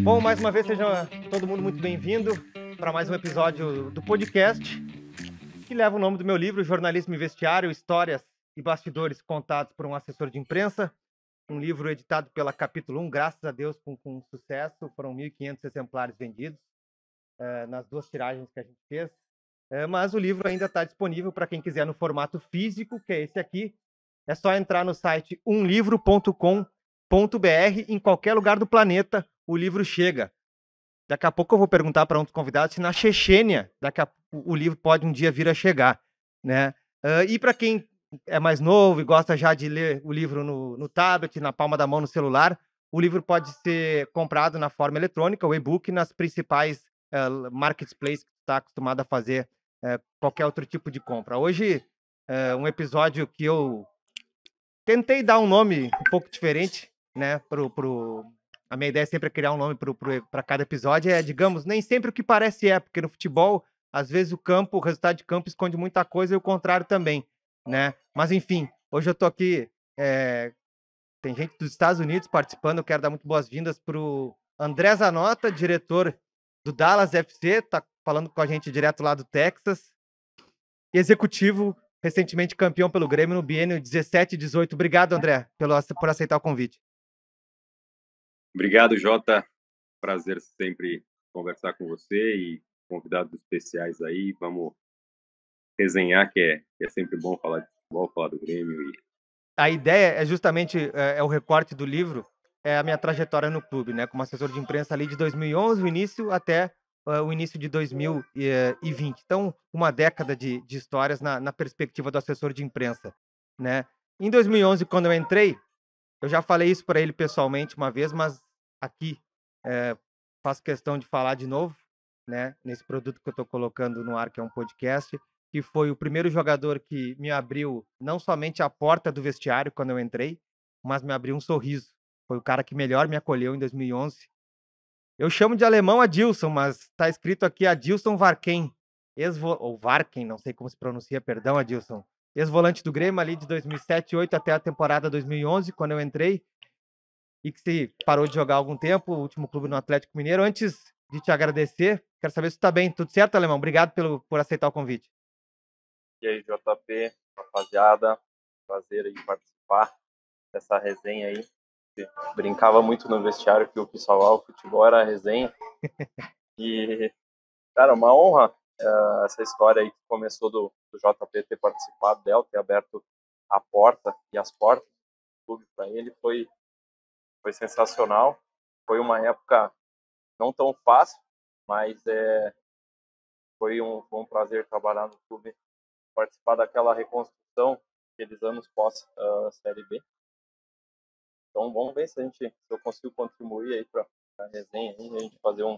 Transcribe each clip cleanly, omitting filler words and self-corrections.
Bom, mais uma vez, seja todo mundo muito bem-vindo para mais um episódio do podcast que leva o nome do meu livro, Jornalismo e Vestiário, Histórias e Bastidores Contados por um Assessor de Imprensa. Um livro editado pela Capítulo 1, graças a Deus, com sucesso. Foram 1.500 exemplares vendidos nas duas tiragens que a gente fez. Mas o livro ainda está disponível para quem quiser no formato físico, que é esse aqui. É só entrar no site umlivro.com.br. Em qualquer lugar do planeta, o livro chega. Daqui a pouco eu vou perguntar para um dos convidados se na Chechênia o livro pode um dia vir a chegar, né? E para quem é mais novo e gosta já de ler o livro no tablet, na palma da mão, no celular, o livro pode ser comprado na forma eletrônica, o e-book, nas principais marketplaces que está acostumado a fazer qualquer outro tipo de compra. Hoje, um episódio que eu tentei dar um nome um pouco diferente, né, a minha ideia é sempre criar um nome para cada episódio. Digamos, nem sempre o que parece porque no futebol, às vezes o resultado de campo esconde muita coisa e o contrário também, né? Mas enfim, hoje eu tô aqui, tem gente dos Estados Unidos participando, eu quero dar muito boas-vindas para o André Zanota, diretor do Dallas FC, tá falando com a gente direto lá do Texas, executivo, recentemente campeão pelo Grêmio no biênio 17 e 18. Obrigado, André, por aceitar o convite. Obrigado, Jota. Prazer sempre conversar com você e convidados especiais aí. Vamos resenhar, que é sempre bom falar de futebol, falar do Grêmio. A ideia é justamente o recorte do livro, é a minha trajetória no clube, né? Como assessor de imprensa ali de 2011, o início até o início de 2020. Então, uma década de histórias na perspectiva do assessor de imprensa, né? Em 2011, quando eu entrei, eu já falei isso para ele pessoalmente uma vez, mas aqui faço questão de falar de novo, né? Nesse produto que eu estou colocando no ar, que é um podcast, que foi o primeiro jogador que me abriu não somente a porta do vestiário quando eu entrei, mas me abriu um sorriso. Foi o cara que melhor me acolheu em 2011. Eu chamo de alemão Adilson, mas está escrito aqui Adilson Varken, ou Varken, não sei como se pronuncia, perdão, Adilson. Ex-volante do Grêmio ali de 2007, 2008 até a temporada 2011, quando eu entrei, e que se parou de jogar há algum tempo, o último clube no Atlético Mineiro. Antes de te agradecer, quero saber se está bem. Tudo certo, Alemão? Obrigado por aceitar o convite. E aí, JP, rapaziada, prazer aí participar dessa resenha aí. Brincava muito no vestiário que o que salvava o futebol era a resenha. E, cara, uma honra essa história aí que começou do JP ter participado dela, ter aberto a porta e as portas do clube para ele, foi sensacional. Foi uma época não tão fácil, mas foi um prazer trabalhar no clube, participar daquela reconstrução, aqueles anos pós Série B. Então vamos ver se eu consigo contribuir aí para a resenha e a gente fazer um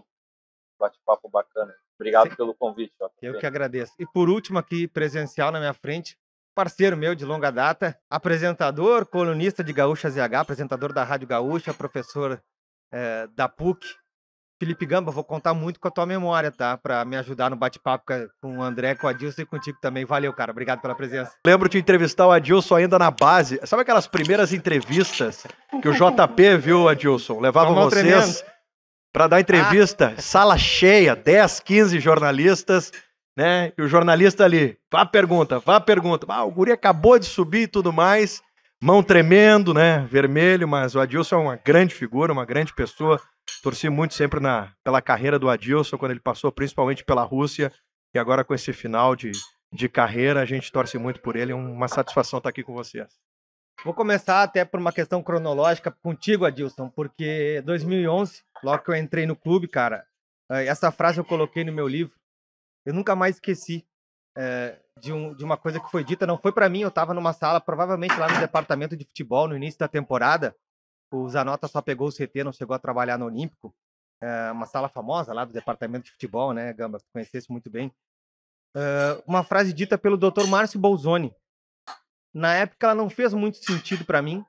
bate-papo bacana. Obrigado Sim. Pelo convite, JP. Eu que agradeço. E por último aqui, presencial na minha frente, parceiro meu de longa data, apresentador, colunista de Gaúcha ZH, apresentador da Rádio Gaúcha, professor da PUC, Felipe Gamba. Vou contar muito com a tua memória, tá? Para me ajudar no bate-papo com o André, com o Adilson e contigo também. Valeu, cara. Obrigado pela presença. Lembro de entrevistar o Adilson ainda na base. Sabe aquelas primeiras entrevistas que o JP, viu, Adilson? Levava vocês para dar entrevista, sala cheia, 10, 15 jornalistas, né? E o jornalista ali, vá pergunta. O guri acabou de subir e tudo mais, mão tremendo, né? Vermelho, mas o Adilson é uma grande figura, uma grande pessoa. Torci muito sempre pela carreira do Adilson, quando ele passou principalmente pela Rússia, e agora com esse final de carreira, a gente torce muito por ele. É uma satisfação estar aqui com vocês. Vou começar até por uma questão cronológica contigo, Adilson, porque 2011, logo que eu entrei no clube, cara, essa frase eu coloquei no meu livro, eu nunca mais esqueci de uma coisa que foi dita, não foi para mim, eu estava numa sala, provavelmente lá no departamento de futebol, no início da temporada. O Zanota só pegou o CT, não chegou a trabalhar no Olímpico, uma sala famosa lá do departamento de futebol, né, Gamba, tu conhecesse muito bem. Uma frase dita pelo Dr. Márcio Bolzoni. Na época ela não fez muito sentido para mim,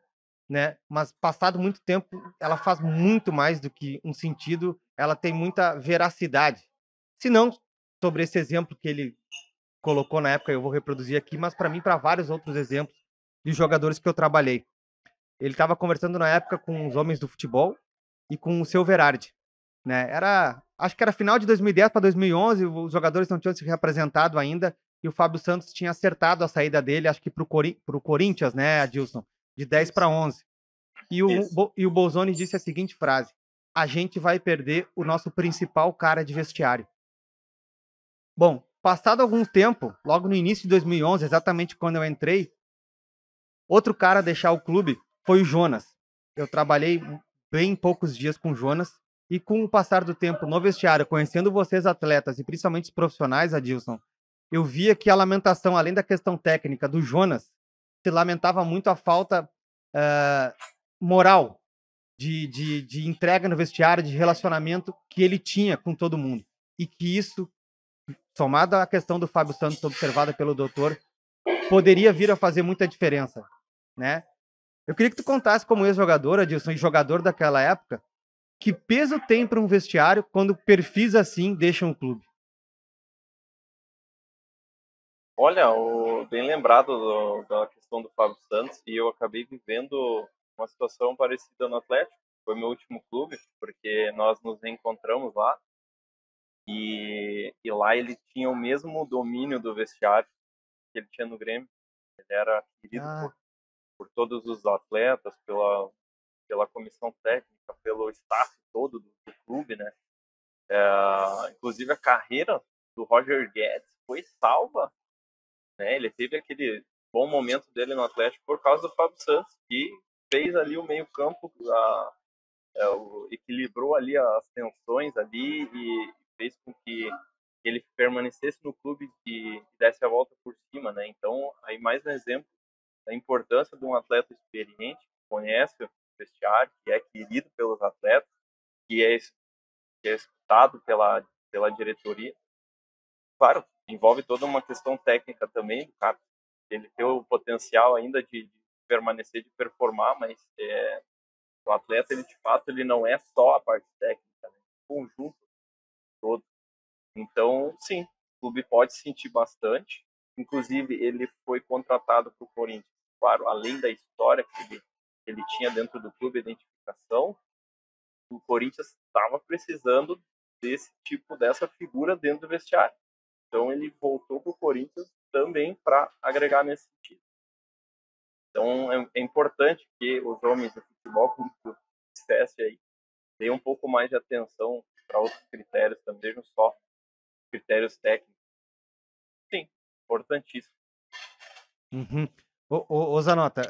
né? Mas passado muito tempo, ela faz muito mais do que um sentido, ela tem muita veracidade. Se não sobre esse exemplo que ele colocou na época, eu vou reproduzir aqui, mas para mim, para vários outros exemplos de jogadores que eu trabalhei. ele estava conversando na época com os homens do futebol e com o seu Verardi, né? Acho que era final de 2010 para 2011, os jogadores não tinham se reapresentado ainda e o Fábio Santos tinha acertado a saída dele, acho que para o Corinthians, né, Adilson, de 10 para 11. E o Bolzoni disse a seguinte frase: a gente vai perder o nosso principal cara de vestiário. Bom, passado algum tempo, logo no início de 2011, exatamente quando eu entrei, outro cara a deixar o clube foi o Jonas. Eu trabalhei bem poucos dias com o Jonas e com o passar do tempo no vestiário, conhecendo vocês atletas e principalmente os profissionais, Adilson, eu via que a lamentação, além da questão técnica do Jonas, se lamentava muito a falta moral de entrega no vestiário, de relacionamento que ele tinha com todo mundo. E que isso, somado à questão do Fábio Santos observada pelo doutor, poderia vir a fazer muita diferença, né? Eu queria que tu contasse como ex-jogador, Adilson, e jogador daquela época, que peso tem para um vestiário quando perfis assim deixam o clube? Olha, bem lembrado da questão do Fábio Santos, e eu acabei vivendo uma situação parecida no Atlético. Foi meu último clube, porque nós nos reencontramos lá, e lá ele tinha o mesmo domínio do vestiário que ele tinha no Grêmio. Ele era querido por todos os atletas, pela comissão técnica, pelo staff todo do clube, né? Inclusive a carreira do Roger Guedes foi salva, né? Ele teve aquele bom momento dele no Atlético por causa do Fábio Santos, que fez ali o meio-campo, equilibrou ali as tensões ali e fez com que ele permanecesse no clube e desse a volta por cima, né? Então, aí mais um exemplo da importância de um atleta experiente, que conhece o vestiário, que é querido pelos atletas, que é escutado pela diretoria. Claro, envolve toda uma questão técnica também do cara. Ele tem o potencial ainda de permanecer, de performar, mas o atleta, ele de fato, ele não é só a parte técnica, né? O conjunto todo. Então, sim, o clube pode sentir bastante. Inclusive, ele foi contratado para o Corinthians. Claro, além da história que ele tinha dentro do clube, a identificação, o Corinthians estava precisando dessa figura dentro do vestiário. Então, ele voltou para o Corinthians também para agregar nesse sentido. Então, é importante que os homens do futebol, como tu disseste aí, deem um pouco mais de atenção para outros critérios também, não só critérios técnicos. Sim, importantíssimo. Uhum. Ô Zanota,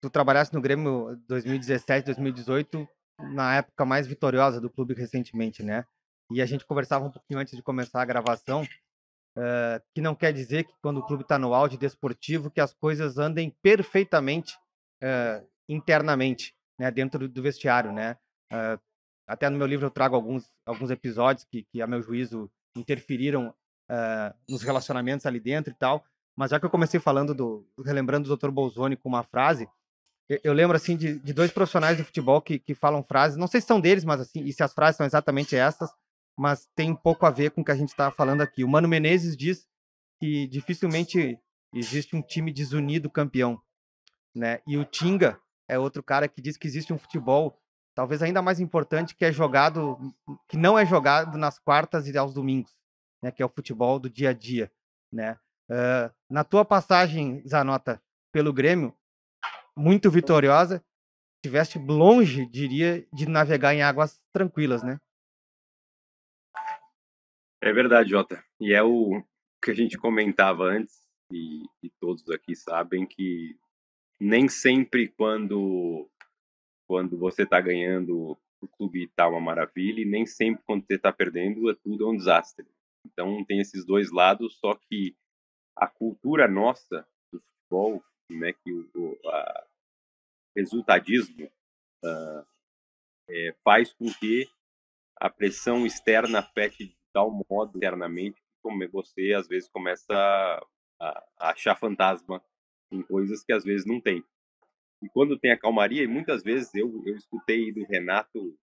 tu trabalhaste no Grêmio 2017, 2018, na época mais vitoriosa do clube recentemente, né? E a gente conversava um pouquinho antes de começar a gravação, que não quer dizer que quando o clube está no auge desportivo, que as coisas andem perfeitamente internamente, né? Dentro do vestiário, né? Até no meu livro eu trago alguns episódios que a meu juízo, interferiram nos relacionamentos ali dentro e tal. Mas já que eu comecei falando relembrando o Dr. Bolzoni com uma frase, eu lembro assim de dois profissionais do futebol que falam frases, não sei se são deles, mas assim, e se as frases são exatamente essas, mas tem um pouco a ver com o que a gente está falando aqui. O Mano Menezes diz que dificilmente existe um time desunido campeão, né? E o Tinga é outro cara que diz que existe um futebol talvez ainda mais importante que não é jogado nas quartas e aos domingos, né? Que é o futebol do dia a dia, né? Na tua passagem, Zanota, pelo Grêmio, muito vitoriosa, estiveste longe, diria, de navegar em águas tranquilas, né? É verdade, Jota. E é o que a gente comentava antes, e todos aqui sabem que nem sempre quando você está ganhando, o clube está uma maravilha, e nem sempre quando você está perdendo, tudo é um desastre. Então tem esses dois lados, só que a cultura nossa do futebol, né, que o resultadismo faz com que a pressão externa afete de tal modo internamente que você às vezes começa a achar fantasma em coisas que às vezes não tem. E quando tem a calmaria, e muitas vezes eu escutei do Renato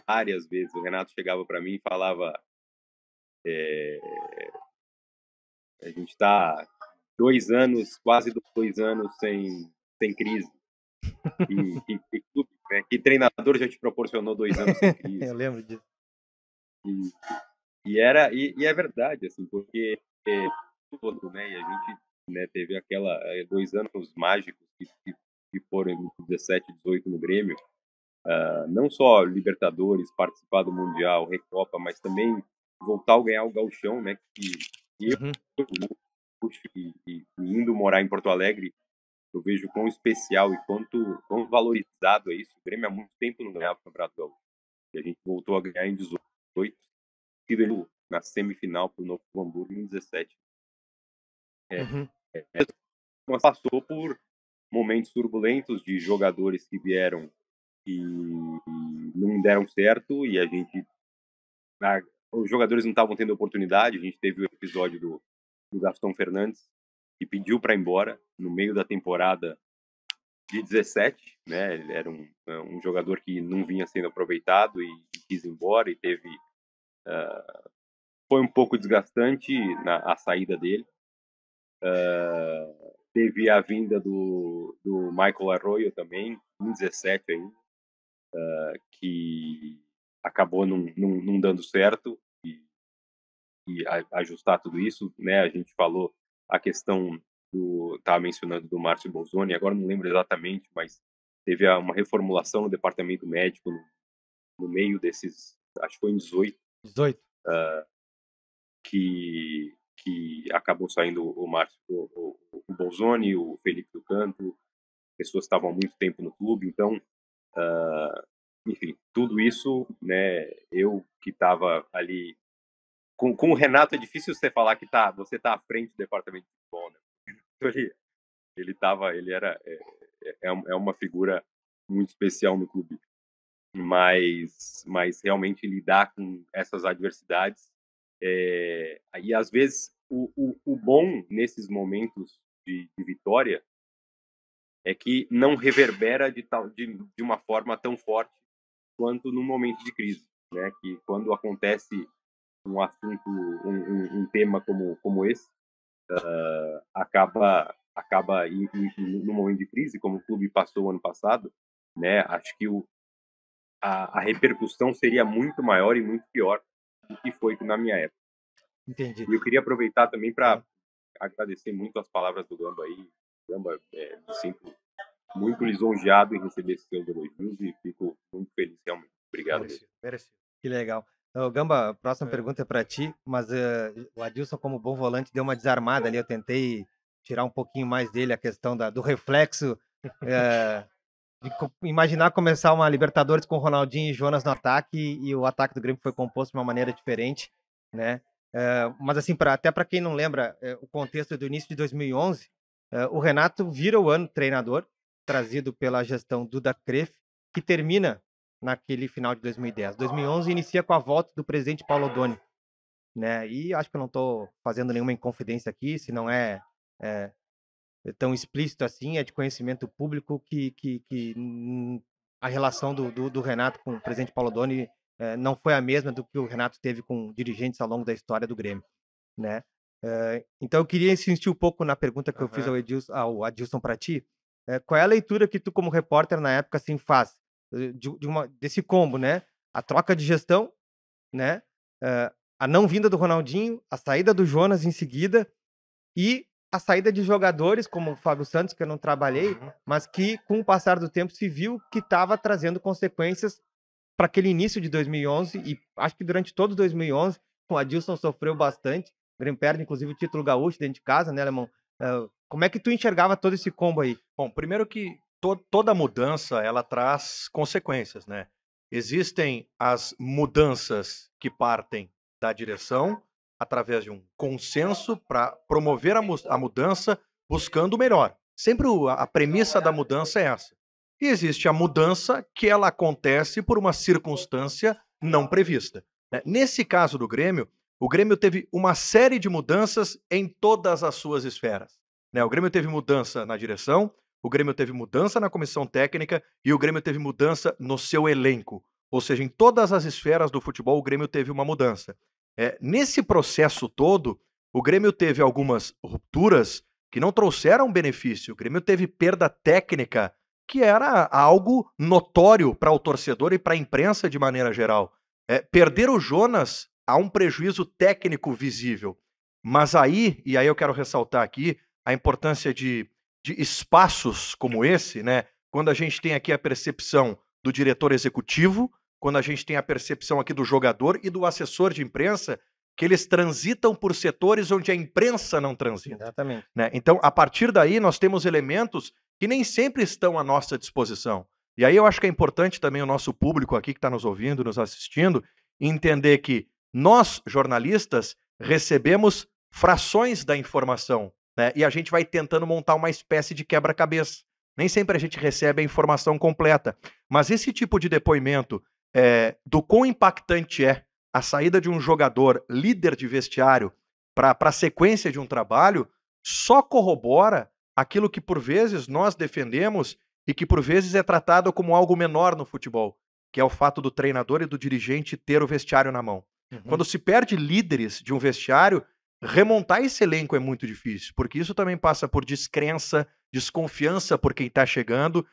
várias vezes, o Renato chegava para mim e falava: a gente está quase 2 anos sem crise. clube, né? Que treinador já te proporcionou 2 anos sem crise? Eu lembro disso. E é verdade, assim, porque todo, né? E a gente, né, teve 2 anos mágicos que foram em 17, 18 no Grêmio. Não só Libertadores, participar do Mundial, Recopa, mas também voltar a ganhar o Gauchão, né? E indo morar em Porto Alegre, eu vejo quão especial e quão valorizado é isso. O Grêmio há muito tempo não ganhava o Campeonato Gaúcho. E a gente voltou a ganhar em 18, e na semifinal para o Novo Hamburgo em 17. Mas passou por momentos turbulentos de jogadores que vieram e não deram certo, e os jogadores não estavam tendo oportunidade. A gente teve o episódio do Gaston Fernandes, que pediu para ir embora no meio da temporada de 17, né? Ele era um jogador que não vinha sendo aproveitado e quis ir embora, e foi um pouco desgastante a saída dele. Teve a vinda do Michael Arroyo também, em 17 ainda, que acabou não dando certo, e ajustar tudo isso, né? A gente falou a questão estava mencionando do Márcio Bolzoni, agora não lembro exatamente, mas teve uma reformulação no departamento médico no meio desses, acho que foi em 18, que acabou saindo o Márcio, o Bolzoni, o Felipe do Canto, pessoas que estavam há muito tempo no clube. Então, enfim, tudo isso, né? Eu que estava ali com o Renato, é difícil você falar que você tá à frente do departamento de futebol, né? Ele era uma figura muito especial no clube, mas realmente lidar com essas adversidades, e às vezes o bom nesses momentos de vitória é que não reverbera de uma forma tão forte quanto no momento de crise, né? Que quando acontece um assunto, um tema como esse, acaba no momento de crise, como o clube passou ano passado, né? Acho que a repercussão seria muito maior e muito pior do que foi na minha época. Entendi. E eu queria aproveitar também para agradecer muito as palavras do Gamba aí. Gamba, me sinto muito lisonjeado em receber esses seus elogios e fico muito feliz, realmente. Obrigado. Merecido. Que legal. Gamba, a próxima pergunta é para ti, mas o Adilson, como bom volante, deu uma desarmada ali. Eu tentei tirar um pouquinho mais dele a questão do reflexo, de imaginar começar uma Libertadores com Ronaldinho e Jonas no ataque, e o ataque do Grêmio foi composto de uma maneira diferente, né? Mas assim, até para quem não lembra o contexto do início de 2011, o Renato vira o ano treinador, trazido pela gestão Duda Kreff, que termina naquele final de 2010. 2011 inicia com a volta do presidente Paulo Odoni, né? E acho que eu não estou fazendo nenhuma inconfidência aqui, se não é tão explícito assim, é de conhecimento público que a relação do Renato com o presidente Paulo Odoni não foi a mesma do que o Renato teve com dirigentes ao longo da história do Grêmio, né? Então eu queria insistir um pouco na pergunta que eu fiz ao Adilson para ti. Qual é a leitura que tu, como repórter na época, assim, faz desse combo, né? A troca de gestão, né? A não vinda do Ronaldinho, a saída do Jonas em seguida e a saída de jogadores como o Fábio Santos, que eu não trabalhei, mas que com o passar do tempo se viu que estava trazendo consequências para aquele início de 2011, e acho que durante todo 2011 o Adilson sofreu bastante. O Grêmio perde, inclusive, o título gaúcho dentro de casa, né, Alemão? Como é que tu enxergava todo esse combo aí? Bom, primeiro que toda mudança, ela traz consequências, né? Existem as mudanças que partem da direção através de um consenso para promover a mudança buscando o melhor. Sempre a premissa da mudança é essa. E existe a mudança que ela acontece por uma circunstância não prevista. Nesse caso do Grêmio, o Grêmio teve uma série de mudanças em todas as suas esferas. O Grêmio teve mudança na direção, o Grêmio teve mudança na comissão técnica e o Grêmio teve mudança no seu elenco. Ou seja, em todas as esferas do futebol, o Grêmio teve uma mudança. Nesse processo todo, o Grêmio teve algumas rupturas que não trouxeram benefício. O Grêmio teve perda técnica que era algo notório para o torcedor e para a imprensa de maneira geral. Perder o Jonas há um prejuízo técnico visível. Mas aí, e aí eu quero ressaltar aqui, a importância de espaços como esse, né? Quando a gente tem aqui a percepção do diretor executivo, quando a gente tem a percepção aqui do jogador e do assessor de imprensa, que eles transitam por setores onde a imprensa não transita. Exatamente. Né? Então, a partir daí, nós temos elementos que nem sempre estão à nossa disposição. E aí eu acho que é importante também o nosso público aqui que está nos ouvindo, nos assistindo, entender que nós, jornalistas, recebemos frações da informação, né? E a gente vai tentando montar uma espécie de quebra-cabeça. Nem sempre a gente recebe a informação completa. Mas esse tipo de depoimento do quão impactante é a saída de um jogador líder de vestiário para a sequência de um trabalho, só corrobora aquilo que por vezes nós defendemos e que por vezes é tratado como algo menor no futebol, que é o fato do treinador e do dirigente ter o vestiário na mão. Quando se perde líderes de um vestiário, remontar esse elenco é muito difícil, porque isso também passa por descrença, desconfiança por quem está chegando,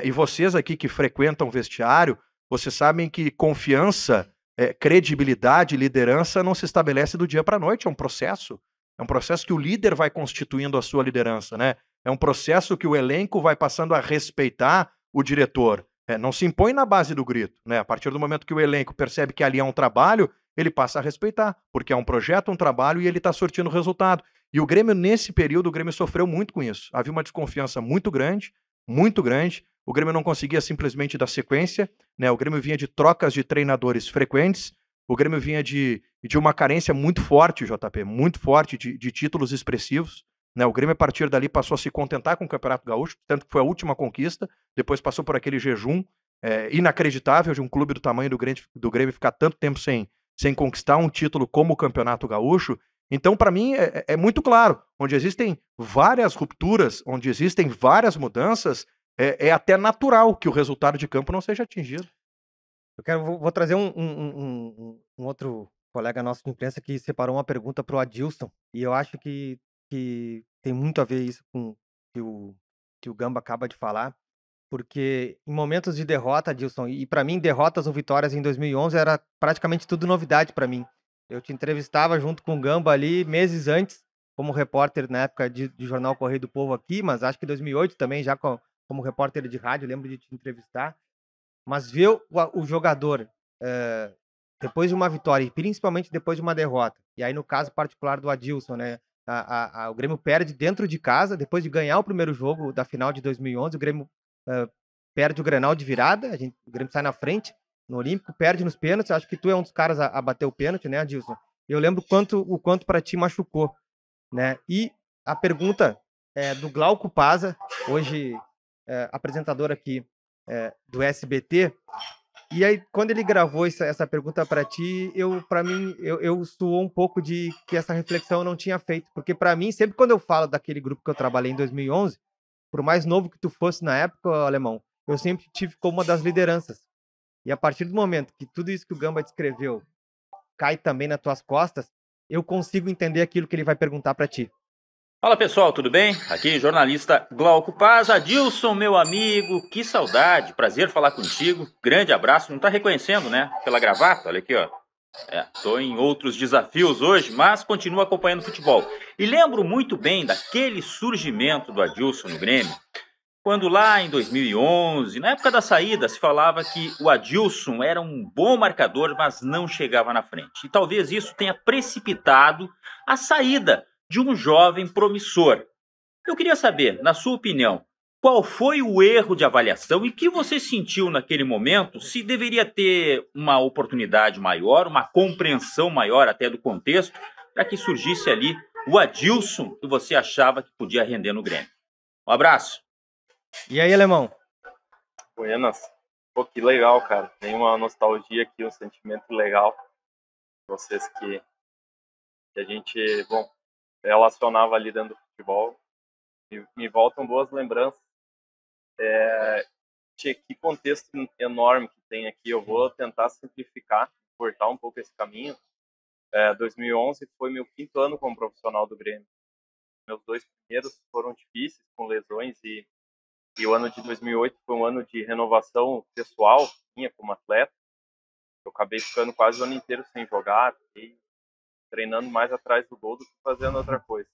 e vocês aqui que frequentam o vestiário, vocês sabem que confiança, credibilidade, liderança não se estabelece do dia para a noite, é um processo. É um processo que o líder vai constituindo a sua liderança, né? É um processo que o elenco vai passando a respeitar o diretor. Não se impõe na base do grito, né? A partir do momento que o elenco percebe que ali é um trabalho, ele passa a respeitar, porque é um projeto, um trabalho e ele está surtindo resultado. E o Grêmio, nesse período, o Grêmio sofreu muito com isso. Havia uma desconfiança muito grande, muito grande. O Grêmio não conseguia simplesmente dar sequência, né? O Grêmio vinha de trocas de treinadores frequentes, o Grêmio vinha de uma carência muito forte, JP, muito forte de títulos expressivos. Né? O Grêmio, a partir dali, passou a se contentar com o Campeonato Gaúcho, tanto que foi a última conquista, depois passou por aquele jejum inacreditável de um clube do tamanho do Grêmio ficar tanto tempo sem conquistar um título como o Campeonato Gaúcho. Então, para mim, é muito claro, onde existem várias rupturas, onde existem várias mudanças, é até natural que o resultado de campo não seja atingido. Vou trazer um outro colega nosso de imprensa que separou uma pergunta para o Adilson, e eu acho que tem muito a ver isso com o que o Gamba acaba de falar, porque em momentos de derrota, Adilson, e para mim derrotas ou vitórias em 2011 era praticamente tudo novidade para mim. Eu te entrevistava junto com o Gamba ali meses antes, como repórter na época de Jornal Correio do Povo aqui, mas acho que em 2008 também já como repórter de rádio, lembro de te entrevistar. Mas ver o jogador, depois de uma vitória, e principalmente depois de uma derrota, e aí no caso particular do Adilson, né, o Grêmio perde dentro de casa, depois de ganhar o primeiro jogo da final de 2011, o Grêmio perde o Grenal de virada, o Grêmio sai na frente no Olímpico, perde nos pênaltis, acho que tu é um dos caras a bater o pênalti, né, Adilson? Eu lembro o quanto para ti machucou, né? E a pergunta do Glauco Paza, hoje apresentador aqui do SBT, e aí quando ele gravou essa pergunta para ti, para mim soou um pouco de que essa reflexão eu não tinha feito, porque para mim, sempre quando eu falo daquele grupo que eu trabalhei em 2011, por mais novo que tu fosse na época, Alemão, eu sempre tive como uma das lideranças. E a partir do momento que tudo isso que o Gamba descreveu cai também nas tuas costas, eu consigo entender aquilo que ele vai perguntar para ti. Fala pessoal, tudo bem? Aqui jornalista Glauco Paz, Adilson, meu amigo, que saudade, prazer falar contigo, grande abraço, não tá reconhecendo, né, pela gravata, olha aqui ó, tô em outros desafios hoje, mas continuo acompanhando futebol, e lembro muito bem daquele surgimento do Adilson no Grêmio, quando lá em 2011, na época da saída, se falava que o Adilson era um bom marcador, mas não chegava na frente, e talvez isso tenha precipitado a saída de um jovem promissor. Eu queria saber, na sua opinião, qual foi o erro de avaliação e que você sentiu naquele momento, se deveria ter uma oportunidade maior, uma compreensão maior até do contexto, para que surgisse ali o Adilson que você achava que podia render no Grêmio. Um abraço. E aí, Alemão? Buenas. Pô, que legal, cara. Tem uma nostalgia aqui, um sentimento legal. Vocês que a gente, relacionava ali dentro do futebol, e me voltam boas lembranças. Que contexto enorme que tem aqui. Eu vou tentar simplificar, cortar um pouco esse caminho. 2011 foi meu 5º ano como profissional do Grêmio. Meus 2 primeiros foram difíceis, com lesões, e E o ano de 2008 foi um ano de renovação pessoal minha como atleta. Eu acabei ficando quase o ano inteiro sem jogar, fiquei treinando mais atrás do gol do que fazendo outra coisa.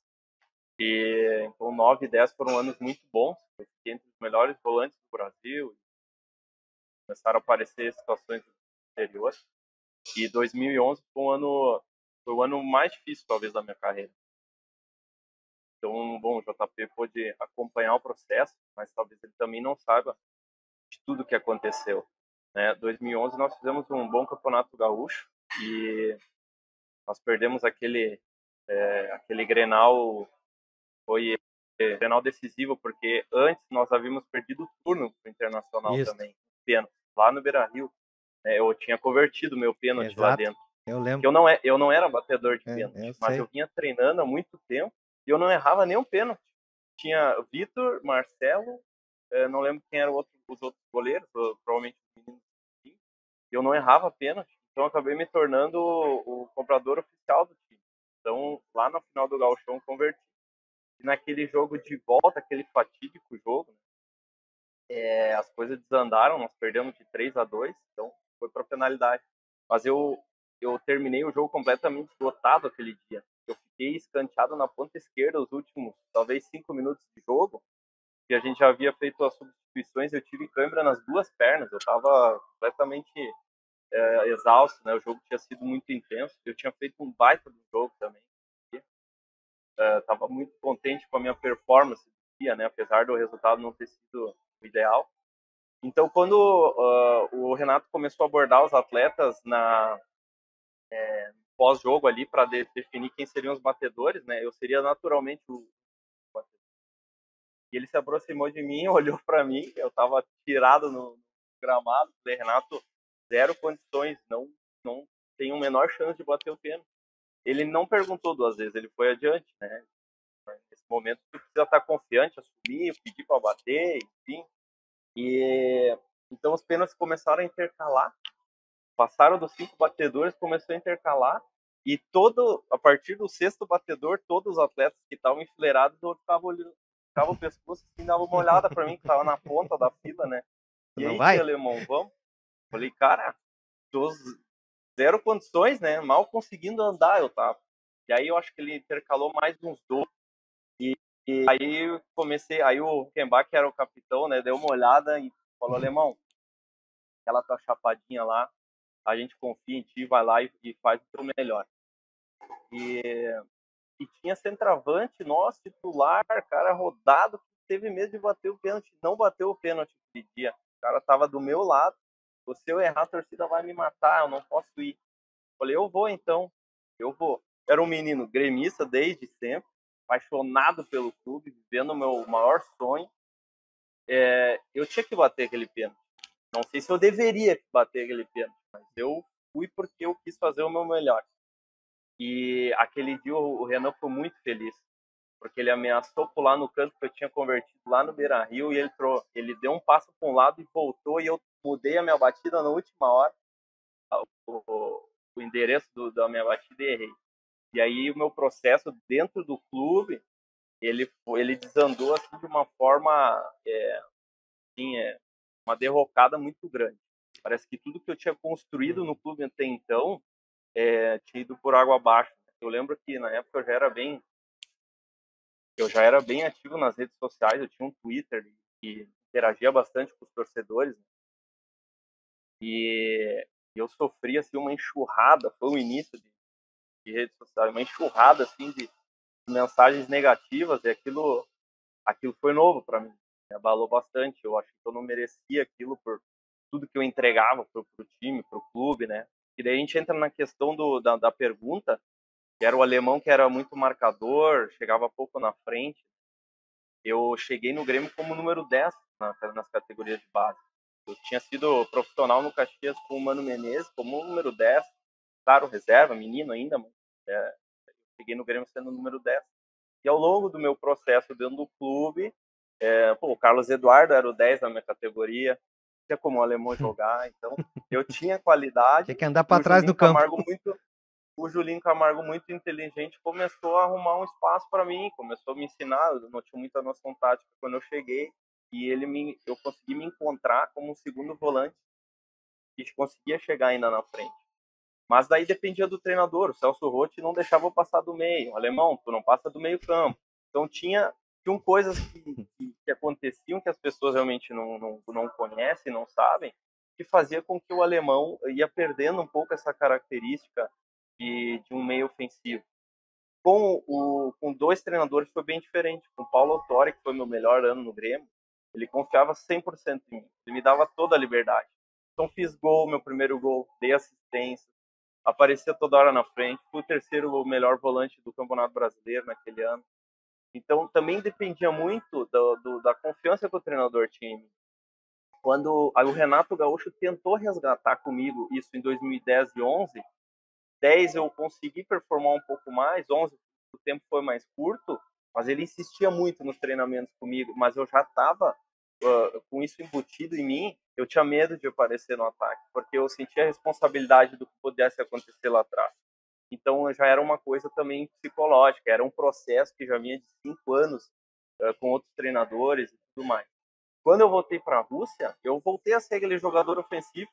E então 9 e 10 foram anos muito bons. Eu fiquei entre os melhores volantes do Brasil. Começaram a aparecer situações do exterior. E 2011 foi o ano mais difícil, talvez, da minha carreira. Então, bom, o JP pôde acompanhar o processo, mas talvez ele também não saiba de tudo que aconteceu. 2011 nós fizemos um bom campeonato gaúcho e nós perdemos aquele Grenal, foi Grenal decisivo, porque antes nós havíamos perdido o turno pro Internacional também, pênalti, lá no Beira-Rio. Eu tinha convertido meu pênalti lá dentro. Eu lembro. Eu não era batedor de pênalti, mas eu vinha treinando há muito tempo e eu não errava nenhum pênalti. Tinha Vitor, Marcelo, não lembro quem eram os outros goleiros, provavelmente os meninos. Eu não errava pênalti, então eu acabei me tornando o cobrador oficial do time. Então, lá no final do Gauchão, converti. E naquele jogo de volta, aquele fatídico jogo, as coisas desandaram, nós perdemos de 3-2, então foi para penalidade. Mas eu terminei o jogo completamente esgotado aquele dia. Eu fiquei escanteado na ponta esquerda os últimos, talvez 5 minutos de jogo, e a gente já havia feito as substituições, eu tive câimbra nas duas pernas, eu estava completamente exausto, né? O jogo tinha sido muito intenso, eu tinha feito um baita do jogo também. Estava muito contente com a minha performance do dia, né? Apesar do resultado não ter sido o ideal. Então, quando o Renato começou a abordar os atletas pós-jogo ali para definir quem seriam os batedores, né? Eu seria naturalmente o batedor. E ele se aproximou de mim, olhou para mim, eu estava tirado no gramado, falei, Renato, zero condições, não tem a menor chance de bater o pênalti. Ele não perguntou duas vezes, ele foi adiante, né? Nesse momento, tu precisa estar confiante, assumir, pedir para bater, enfim. E então os pênaltis começaram a intercalar. Passaram dos 5 batedores, começou a intercalar. E a partir do 6º batedor, todos os atletas que estavam enfileirados, eu ficava olhando, ficava o pescoço assim, dava uma olhada para mim, que estava na ponta da fila, né? E aí, tia alemão, vamos? Falei, cara, zero condições, né? Mal conseguindo andar eu tava. E aí eu acho que ele intercalou mais uns 2. E aí aí o Huckenbach, que era o capitão, né, deu uma olhada e falou, alemão, aquela tua chapadinha lá, a gente confia em ti, vai lá e faz o teu melhor. E tinha centroavante, nosso titular, cara rodado, que teve medo de bater o pênalti, não bateu o pênalti aquele dia. O cara tava do meu lado, se eu errar, a torcida vai me matar, eu não posso ir. Falei, eu vou então, eu vou. Era um menino gremista desde sempre, apaixonado pelo clube, vivendo o meu maior sonho. Eu tinha que bater aquele pênalti. Não sei se eu deveria bater aquele pênalti, mas eu fui porque eu quis fazer o meu melhor. E aquele dia o Renan foi muito feliz, porque ele ameaçou pular no canto que eu tinha convertido lá no Beira-Rio e ele deu um passo para um lado e voltou e eu mudei a minha batida na última hora, o endereço da minha batida e errei. E aí o meu processo dentro do clube, ele desandou assim de uma forma, uma derrocada muito grande. Parece que tudo que eu tinha construído no clube até então tinha ido por água abaixo. Eu lembro que na época eu já era bem ativo nas redes sociais, eu tinha um Twitter e interagia bastante com os torcedores. E eu sofri assim uma enxurrada, foi o início de redes sociais, uma enxurrada assim de mensagens negativas, e aquilo foi novo para mim, me abalou bastante. Eu acho que eu não merecia aquilo por tudo que eu entregava pro time, pro clube, né? E daí a gente entra na questão da pergunta, que era o alemão que era muito marcador, chegava pouco na frente. Eu cheguei no Grêmio como número 10 nas categorias de base. Eu tinha sido profissional no Caxias com o Mano Menezes como número 10, claro, reserva, menino ainda, mas cheguei no Grêmio sendo o número 10. E ao longo do meu processo dentro do clube, o Carlos Eduardo era o 10 na minha categoria, tinha como o alemão jogar, então eu tinha qualidade. Tinha que andar para trás do campo. O Julinho Camargo, muito inteligente, começou a arrumar um espaço para mim, começou a me ensinar. Eu não tinha muita noção tática quando eu cheguei, e eu consegui me encontrar como um segundo volante que conseguia chegar ainda na frente. Mas daí dependia do treinador. O Celso Roth não deixava eu passar do meio. Alemão, tu não passa do meio campo. Então tinham coisas que aconteciam que as pessoas realmente não conhecem, não sabem, que fazia com que o alemão ia perdendo um pouco essa característica de um meio ofensivo. Com 2 treinadores foi bem diferente. Com o Paulo Autori, que foi meu melhor ano no Grêmio, ele confiava 100% em mim. Ele me dava toda a liberdade. Então fiz gol, meu primeiro gol, dei assistência, aparecia toda hora na frente, fui o terceiro melhor volante do Campeonato Brasileiro naquele ano. Então também dependia muito da confiança que o treinador tinha em mim. Quando o Renato Gaúcho tentou resgatar comigo isso em 2010 e 11, 10 eu consegui performar um pouco mais, 11 o tempo foi mais curto, mas ele insistia muito nos treinamentos comigo, mas eu já estava com isso embutido em mim, eu tinha medo de aparecer no ataque, porque eu sentia a responsabilidade do que pudesse acontecer lá atrás. Então já era uma coisa também psicológica, era um processo que já vinha de 5 anos com outros treinadores e tudo mais. Quando eu voltei para a Rússia, eu voltei a ser aquele jogador ofensivo.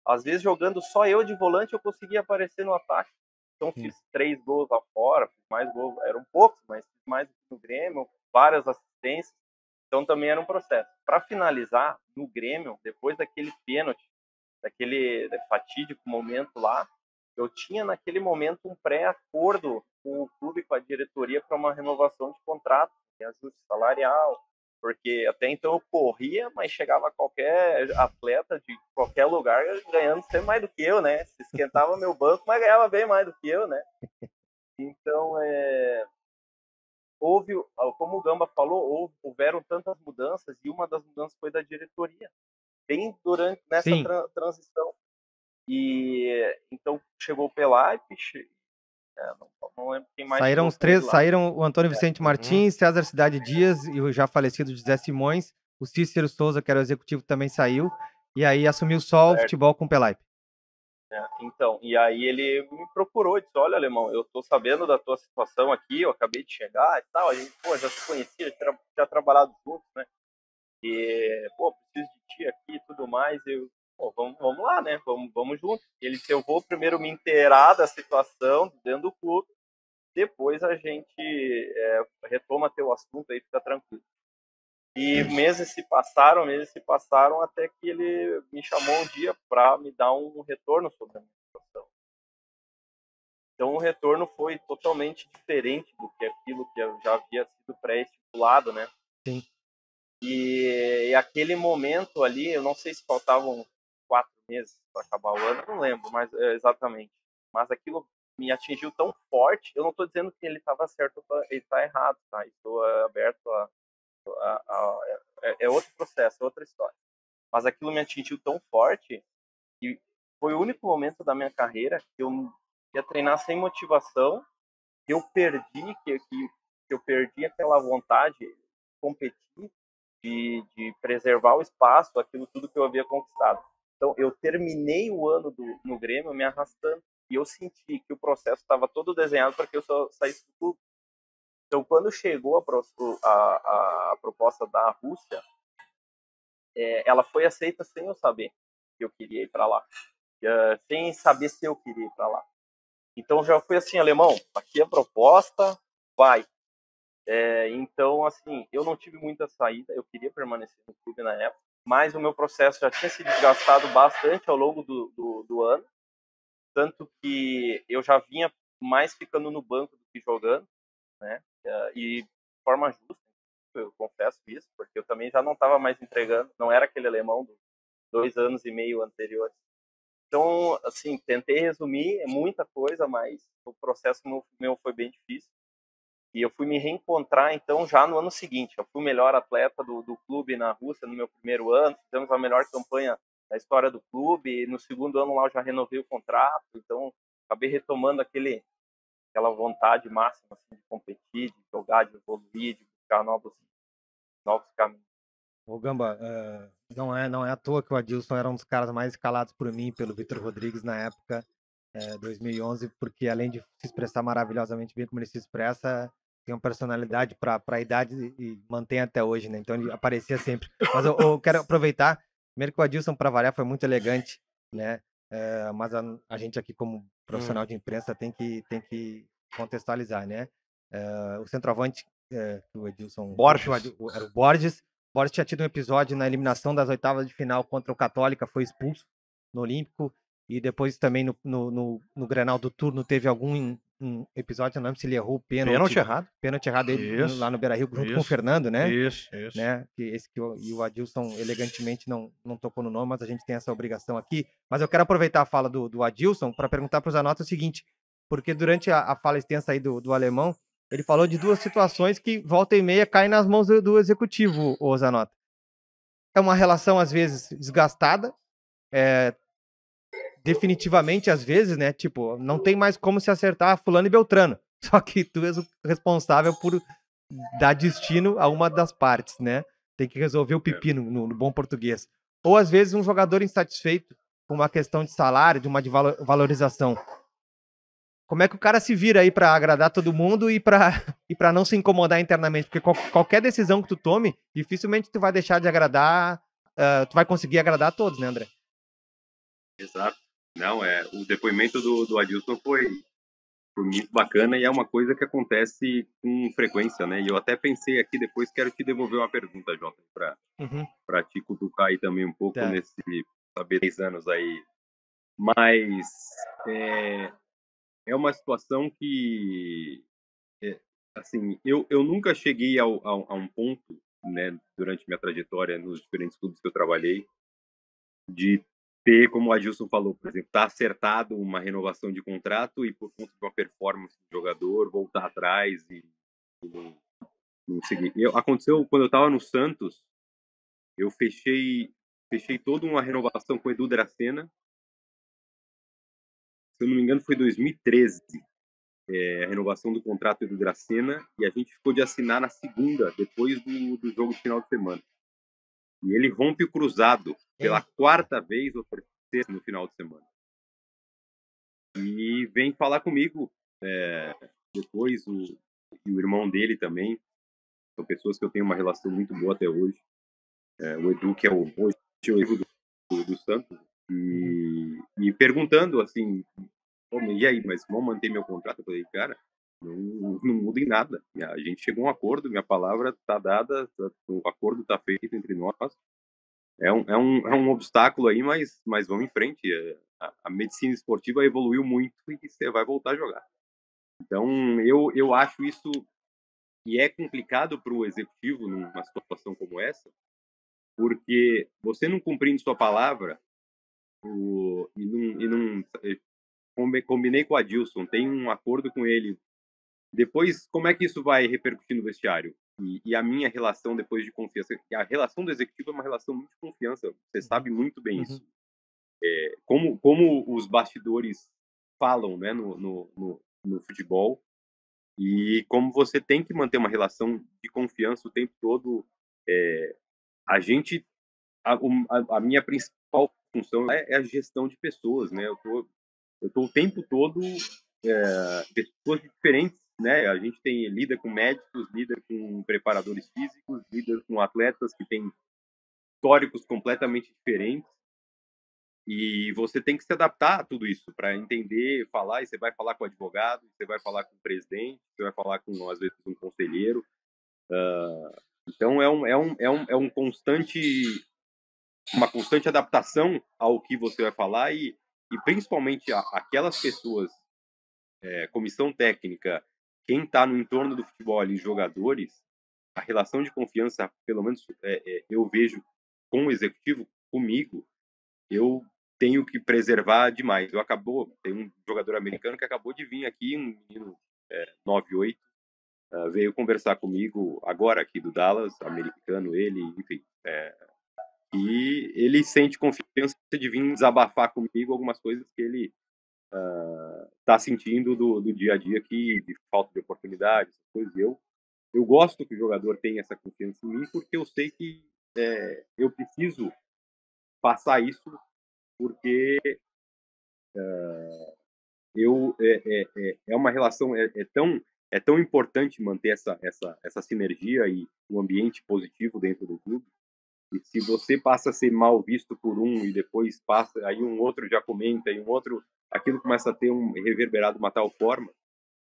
Às vezes, jogando só eu de volante, eu conseguia aparecer no ataque. Então, fiz 3 gols lá fora, fiz mais gols, eram poucos, mas fiz mais no Grêmio, várias assistências. Então, também era um processo. Para finalizar, no Grêmio, depois daquele pênalti, daquele fatídico momento lá, eu tinha naquele momento um pré-acordo com o clube, com a diretoria, para uma renovação de contrato, ajuste salarial, porque até então eu corria, mas chegava qualquer atleta de qualquer lugar ganhando sempre mais do que eu, né? Se esquentava meu banco, mas ganhava bem mais do que eu, né? Então, como o Gamba falou, houveram tantas mudanças, e uma das mudanças foi da diretoria, bem nessa transição. E então chegou o Pelaipe, não lembro quem mais. Saíram os 3, saíram o Antônio Vicente Martins, César Cidade Dias e o já falecido José Simões. O Cícero Souza, que era o executivo, também saiu. E aí assumiu só o futebol com o Pelaipe. Então, e aí ele me procurou e disse: olha, Alemão, eu tô sabendo da tua situação aqui, eu acabei de chegar e tal, a gente, já se conhecia, já trabalhado juntos, né? E, preciso de ti aqui e tudo mais. Eu, vamos lá, né? Vamos juntos. Ele disse: eu vou primeiro me inteirar da situação dentro do clube, depois a gente retoma teu assunto aí, fica tranquilo. E meses se passaram até que ele me chamou um dia para me dar um retorno sobre a minha situação. Então o retorno foi totalmente diferente do que aquilo que já havia sido pré-estipulado, né? Sim. E aquele momento ali, eu não sei se faltavam 4 meses para acabar o ano, não lembro mais exatamente. Mas aquilo me atingiu tão forte. Eu não estou dizendo que ele estava certo ou ele está errado, tá? Estou aberto é outro processo, é outra história. Mas aquilo me atingiu tão forte que foi o único momento da minha carreira que eu ia treinar sem motivação, que eu perdi, que eu perdi aquela vontade de competir, de preservar o espaço, aquilo tudo que eu havia conquistado. Então, eu terminei o ano no Grêmio me arrastando, e eu senti que o processo estava todo desenhado para que eu só saísse do clube. Então, quando chegou a proposta da Rússia, ela foi aceita sem eu saber que eu queria ir para lá, sem saber se eu queria ir para lá. Então, já foi assim: alemão, aqui a proposta, vai. Então, assim, eu não tive muita saída, eu queria permanecer no clube na época, mas o meu processo já tinha se desgastado bastante ao longo do ano, tanto que eu já vinha mais ficando no banco do que jogando, né? E de forma justa, eu confesso isso, porque eu também já não estava mais entregando, não era aquele alemão dos 2 anos e meio anteriores. Então, assim, tentei resumir muita coisa, mas o processo meu foi bem difícil. E eu fui me reencontrar, então, já no ano seguinte. Eu fui o melhor atleta do clube na Rússia no meu primeiro ano, fizemos a melhor campanha da história do clube, e no segundo ano lá eu já renovei o contrato, então acabei retomando aquela vontade máxima assim, de competir, de jogar, de evoluir, de buscar novos caminhos. Ô Gamba, não é à toa que o Adilson era um dos caras mais escalados por mim, pelo Vitor Rodrigues na época, 2011, porque além de se expressar maravilhosamente bem como ele se expressa, tem uma personalidade para a idade e mantém até hoje, né? Então ele aparecia sempre. Mas eu quero aproveitar, primeiro que o Adilson, para variar, foi muito elegante, né? Mas a gente aqui, como profissional de imprensa, tem que contextualizar, né? O centroavante, que o Edilson... Borges. Era o Borges. O Borges tinha tido um episódio na eliminação das oitavas de final contra o Católica, foi expulso no Olímpico, e depois também no Grenal do turno teve algum um episódio, eu não lembro se ele errou o Pênalti errado. Pênalti errado dele Isso, lá no Beira-Rio, junto com o isso, Fernando, né? Isso. Né? E o Adilson elegantemente não tocou no nome, mas a gente tem essa obrigação aqui. Mas eu quero aproveitar a fala do Adilson para perguntar para o Zanotto o seguinte, porque durante a fala extensa aí do alemão, ele falou de duas situações que volta e meia caem nas mãos do executivo, o Zanotto. É uma relação, às vezes, desgastada, definitivamente, às vezes, né? Tipo, não tem mais como se acertar fulano e Beltrano. Só que tu és o responsável por dar destino a uma das partes, né? Tem que resolver o pepino no bom português. Ou, às vezes, um jogador insatisfeito com uma questão de salário, de uma valorização. Como é que o cara se vira aí para agradar todo mundo e para não se incomodar internamente? Porque qualquer decisão que tu tome, dificilmente tu vai deixar de agradar, tu vai conseguir agradar a todos, né, André? Exato. Não, o depoimento do Adilson foi muito bacana e é uma coisa que acontece com frequência, né? E eu até pensei aqui, depois quero te devolver uma pergunta, Jota, para te cutucar aí também um pouco nesse saber 10 anos aí. Mas é uma situação que, assim, eu nunca cheguei a um ponto, né, durante minha trajetória nos diferentes clubes que eu trabalhei, de ter, como o Adilson falou, por exemplo, tá acertado uma renovação de contrato e por conta de uma performance do jogador, voltar atrás e não seguir. Aconteceu quando eu estava no Santos, eu fechei toda uma renovação com o Edu Dracena. Se eu não me engano, foi 2013, a renovação do contrato do Edu Dracena, e a gente ficou de assinar na segunda, depois do jogo de final de semana. E ele rompe o cruzado pela quarta vez ou terceira no final de semana. E vem falar comigo depois, e o irmão dele também. São pessoas que eu tenho uma relação muito boa até hoje. O Edu, que é hoje o Edu do Santos, e perguntando assim, e aí, mas vamos manter meu contrato? Eu falei, cara, não muda em nada. A gente chegou a um acordo, minha palavra está dada, o acordo está feito entre nós. É um obstáculo aí, mas vamos em frente. A medicina esportiva evoluiu muito e você vai voltar a jogar. Então, eu acho isso, e é complicado para o executivo numa situação como essa, porque você não cumprindo sua palavra, combinei com o Adilson, tem um acordo com ele. Depois, como é que isso vai repercutir no vestiário? E a minha relação depois de confiança, a relação do executivo é uma relação muito de confiança, você sabe muito bem isso. Como os bastidores falam, né, no futebol, e como você tem que manter uma relação de confiança o tempo todo. A minha principal função é a gestão de pessoas, né? Eu tô o tempo todo pessoas diferentes, né? A gente lida com médicos, lida com preparadores físicos, lida com atletas que têm históricos completamente diferentes, e você tem que se adaptar a tudo isso para entender, falar, e você vai falar com o advogado, você vai falar com o presidente, você vai falar com, às vezes, um conselheiro. Então é uma constante adaptação ao que você vai falar, e principalmente aquelas pessoas, comissão técnica, quem está no entorno do futebol ali, jogadores, a relação de confiança, pelo menos eu vejo com o executivo, comigo, eu tenho que preservar demais. Tem um jogador americano que acabou de vir aqui, um menino 9'8", veio conversar comigo agora aqui do Dallas, americano ele, enfim. E ele sente confiança de vir desabafar comigo algumas coisas que ele está sentindo do dia a dia aqui, de falta de oportunidades, coisas. Eu gosto que o jogador tenha essa confiança em mim, porque eu sei que eu preciso passar isso, porque é uma relação é tão importante manter essa sinergia e um ambiente positivo dentro do clube. E se você passa a ser mal visto por um e depois passa, aí um outro já comenta e um outro, aquilo começa a ter um reverberado de uma tal forma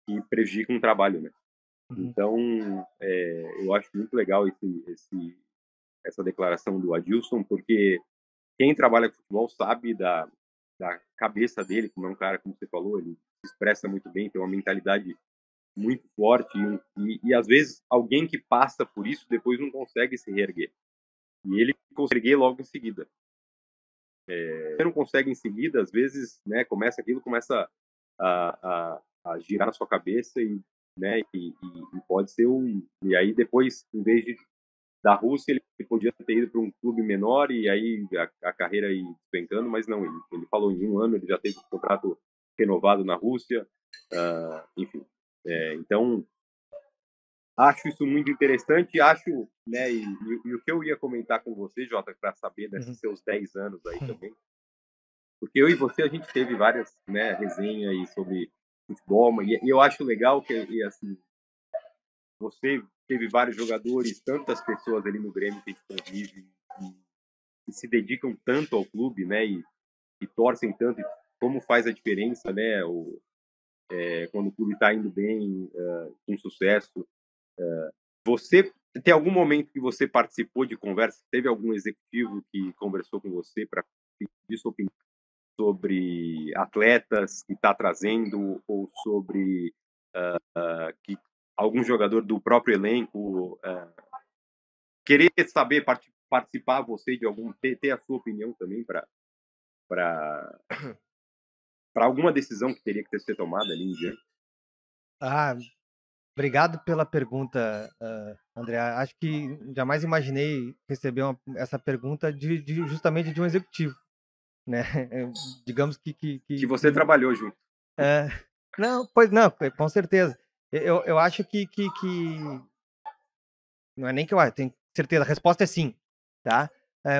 que prejudica um trabalho, né? Então, eu acho muito legal essa declaração do Adilson, porque quem trabalha com futebol sabe da cabeça dele, como é um cara, como você falou, ele se expressa muito bem, tem uma mentalidade muito forte e às vezes alguém que passa por isso depois não consegue se reerguer. E ele consegue logo em seguida. Você não consegue em seguida, às vezes, né, começa a girar na sua cabeça né, e pode ser e aí depois, em vez da Rússia, ele podia ter ido para um clube menor e aí a carreira ir despencando, mas não, ele falou em 1 ano, ele já teve um contrato renovado na Rússia, enfim. Então, acho isso muito interessante, acho, né, e o que eu ia comentar com você, Jota, para saber desses seus 10 anos aí também, porque eu e você, a gente teve várias, né, resenhas aí sobre futebol, e eu acho legal que, assim, você teve vários jogadores, tantas pessoas ali no Grêmio que a gente convive e se dedicam tanto ao clube, né, e torcem tanto, e como faz a diferença, né, quando o clube está indo bem, com sucesso. Você tem algum momento que você participou de conversa? Teve algum executivo que conversou com você para pedir sua opinião sobre atletas que está trazendo ou sobre que algum jogador do próprio elenco querer saber participar você de algum ter a sua opinião também para alguma decisão que teria que ser tomada ali em diante? Obrigado pela pergunta, André. Acho que jamais imaginei receber essa pergunta justamente de um executivo, né? Digamos que você trabalhou junto. Não, pois não, com certeza. Eu acho que não é nem que eu tenho certeza, a resposta é sim, tá?